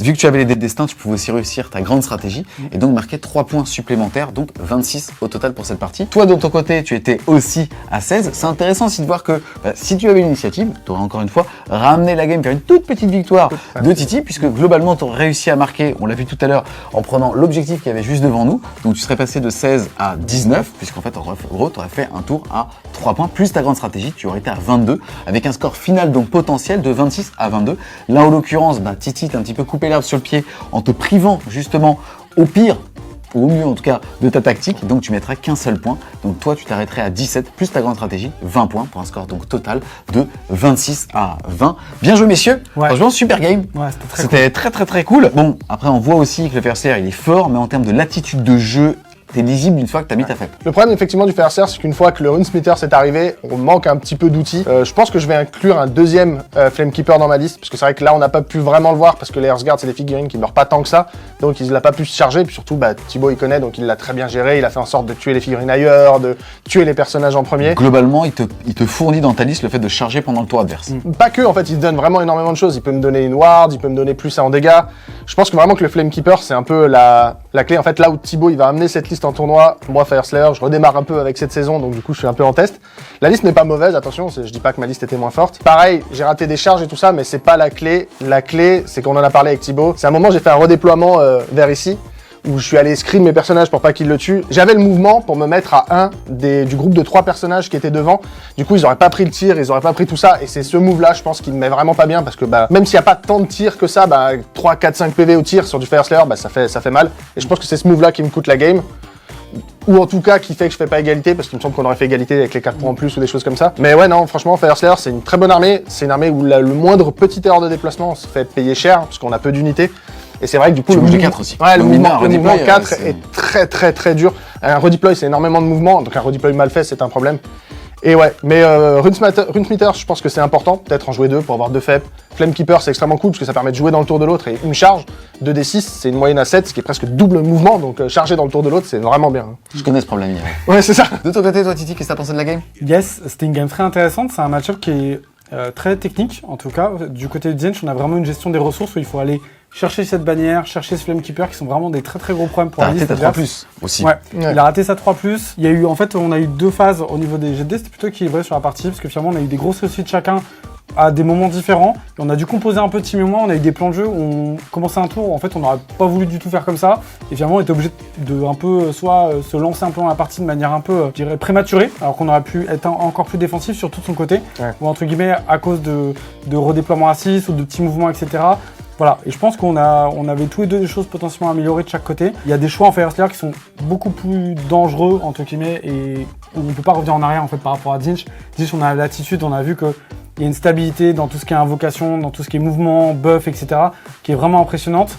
vu que tu avais les dés de destin, tu pouvais aussi réussir ta grande stratégie et donc marquer 3 points supplémentaires, donc 26 au total pour cette partie. Toi, de ton côté, tu étais aussi à 16. C'est intéressant aussi de voir que si tu avais l'initiative, tu aurais encore une fois ramené la game vers une toute petite victoire de Titi, puisque globalement, tu aurais réussi à marquer, on l'a vu tout à l'heure, en prenant l'objectif qu'il y avait juste devant nous. Donc tu serais passé de 16 à 19, puisqu'en fait, en gros, tu aurais fait un tour à 3 points, plus ta grande stratégie, tu aurais été à 22, avec un score final donc potentiel de 26 à 22. Là, en l'occurrence, Titi t'a un petit peu coupé l'herbe sur le pied en te privant justement au pire ou au mieux en tout cas de ta tactique, donc tu mettras qu'un seul point. Donc toi tu t'arrêterais à 17 plus ta grande stratégie, 20 points pour un score donc total de 26 à 20. Bien joué messieurs, Ouais. franchement super game. Ouais, C'était très cool. Bon, après on voit aussi que le Fire Slayer il est fort, mais en termes de latitude de jeu, t'es lisible une fois que t'as mis ta FEP. Le problème effectivement du Fire Slayer, c'est qu'une fois que le Runesmithers est arrivé, on manque un petit peu d'outils. Je pense que je vais inclure un deuxième Flamekeeper dans ma liste, parce que c'est vrai que là on n'a pas pu vraiment le voir, parce que les Earthguard c'est des figurines qui meurent pas tant que ça, donc il l'a pas pu se charger, puis surtout Thibaut il connaît, donc il l'a très bien géré, il a fait en sorte de tuer les figurines ailleurs, de tuer les personnages en premier. Globalement, il te fournit dans ta liste le fait de charger pendant le tour adverse. Pas que, en fait, il te donne vraiment énormément de choses. Il peut me donner une ward, il peut me donner plus en dégâts. Je pense que vraiment que le Flamekeeper, c'est un peu la clé. En fait, là où Thibaut, il va amener cette liste en tournoi, moi, Fire Slayer, je redémarre un peu avec cette saison, donc du coup, je suis un peu en test. La liste n'est pas mauvaise, attention, je dis pas que ma liste était moins forte. Pareil, j'ai raté des charges et tout ça, mais c'est pas la clé. La clé, c'est qu'on en a parlé avec Thibaut. C'est un moment, j'ai fait un redéploiement vers ici, où je suis allé screen mes personnages pour pas qu'ils le tuent. J'avais le mouvement pour me mettre à un du groupe de 3 personnages qui étaient devant. Du coup, ils auraient pas pris le tir, ils auraient pas pris tout ça. Et c'est ce move-là, je pense, qui me met vraiment pas bien, parce que même s'il y a pas tant de tirs que ça, 3, 4, 5 PV au tir sur du Fire Slayer, ça fait mal. Et je pense que c'est ce move-là qui me coûte la game. Ou en tout cas qui fait que je fais pas égalité, parce qu'il me semble qu'on aurait fait égalité avec les 4 points en plus ou des choses comme ça. Mais ouais, non, franchement, Fire Slayer, c'est une très bonne armée. C'est une armée où le moindre petite erreur de déplacement se fait payer cher, parce qu'on a peu d'unités. Et c'est vrai que du coup, Tu le bouges de mouvement 4 aussi. Ouais, le mouvement redeploy, 4 est très dur. Un redeploy, c'est énormément de mouvements, donc un redeploy mal fait, c'est un problème. Et ouais, mais Runesmithers, je pense que c'est important, peut-être en jouer 2 pour avoir 2 FEP. Flamekeeper, c'est extrêmement cool parce que ça permet de jouer dans le tour de l'autre et une charge. 2d6, c'est une moyenne à 7, ce qui est presque double mouvement, donc charger dans le tour de l'autre, c'est vraiment bien. Je connais ce problème. Ouais, c'est ça. De ton côté, toi Titi, qu'est-ce que t'as pensé de la game? Yes, c'était une game très intéressante. C'est un match-up qui est très technique, en tout cas. Du côté de Zinch, on a vraiment une gestion des ressources où il faut aller chercher cette bannière, chercher ce Flamekeeper, qui sont vraiment des très gros problèmes pour T'as la raté liste ta adverse. 3+ aussi. Ouais. Ouais. Il a raté sa 3+. Il y a eu, en fait, on a eu 2 phases au niveau des GD, c'était plutôt équilibré sur la partie, parce que finalement, on a eu des grosses réussites chacun à des moments différents. Et on a dû composer un peu Team et moi, on a eu des plans de jeu où on commençait un tour, en fait, on n'aurait pas voulu du tout faire comme ça. Et finalement, on était obligé de un peu, soit se lancer un peu dans la partie de manière un peu, je dirais, prématurée, alors qu'on aurait pu être encore plus défensif sur tout son côté. Ouais. Ou entre guillemets, à cause de redéploiement à 6 ou de petits mouvements, etc. Voilà, et je pense on avait tous les deux des choses potentiellement améliorées de chaque côté. Il y a des choix en Fire Slayer qui sont beaucoup plus dangereux, entre guillemets, et où on peut pas revenir en arrière en fait par rapport à Zinch. Zinch, on a l'attitude, on a vu qu'il y a une stabilité dans tout ce qui est invocation, dans tout ce qui est mouvement, buff, etc., qui est vraiment impressionnante.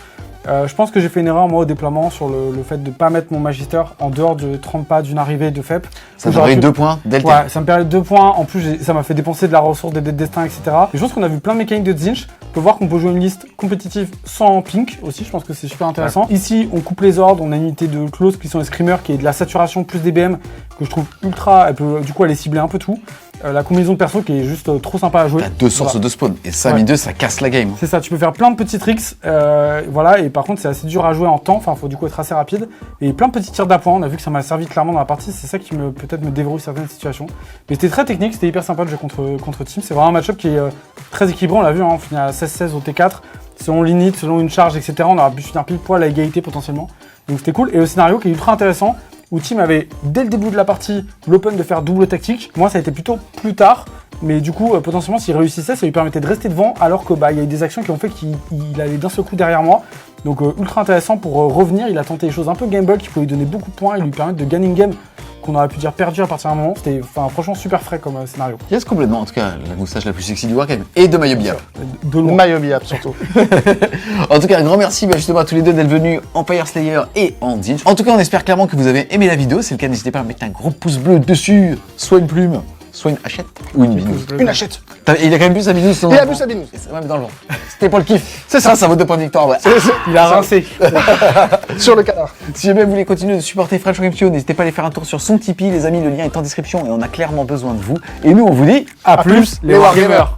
Je pense que j'ai fait une erreur moi au déploiement sur le fait de pas mettre mon Magister en dehors de 30 pas d'une arrivée de FEP. Ça t'aurait 2 points dès le Ouais, ça me permet 2 points. En plus, ça m'a fait dépenser de la ressource, des dés de destin, etc. Et je pense qu'on a vu plein de mécaniques de Zinch. On peut voir qu'on peut jouer une liste compétitive sans pink aussi. Je pense que c'est super intéressant. Ouais. Ici, on coupe les ordres. On a une unité de close qui sont les screamers, qui est de la saturation plus des BM que je trouve ultra. Du coup, elle est ciblée un peu tout. La combinaison de perso qui est juste trop sympa à jouer. T'as 2 sources de spawn et ça, mine 2, ça casse la game. C'est ça, tu peux faire plein de petits tricks, voilà, et par contre c'est assez dur à jouer en temps, enfin faut du coup être assez rapide, et plein de petits tirs d'appoint, on a vu que ça m'a servi clairement dans la partie, c'est ça qui peut-être me déverrouille certaines situations. Mais c'était très technique, c'était hyper sympa de jouer contre Team, c'est vraiment un match-up qui est très équilibré, on l'a vu, hein, on finit à 16-16 au T4, selon l'init, selon une charge, etc. On aurait pu finir pile poil à égalité potentiellement, donc c'était cool, et le scénario qui est ultra intéressant, où Team avait dès le début de la partie l'open de faire double tactique, moi ça a été plutôt plus tard, mais du coup potentiellement s'il réussissait ça lui permettait de rester devant alors que il y a eu des actions qui ont fait qu'il allait d'un seul coup derrière moi, donc ultra intéressant pour revenir. Il a tenté des choses un peu gamble qui pouvaient lui donner beaucoup de points et lui permettre de gagner une game qu'on aurait pu dire perdu à partir d'un moment. C'était franchement super frais comme scénario. Yes, complètement, en tout cas la moustache la plus sexy du Wargame et de Mayobiap. De loin. Mayobiap surtout. En tout cas, un grand merci justement à tous les deux d'être venus en Fire Slayer et en Zinch. En tout cas, on espère clairement que vous avez aimé la vidéo. C'est le cas, n'hésitez pas à mettre un gros pouce bleu dessus, soit une plume, soit une hachette ou une binouse. Une hachette. Il a quand même vu sa binouse. Il a vu sa binouse. C'est même dans le vent. C'était pour le kiff. C'est ça, ça vaut 2 points de victoire. Ouais. Il a rincé. Sur le canard. Si jamais vous voulez continuer de supporter French Game, n'hésitez pas à aller faire un tour sur son Tipeee, les amis. Le lien est en description et on a clairement besoin de vous. Et nous, on vous dit À plus les Wargamers.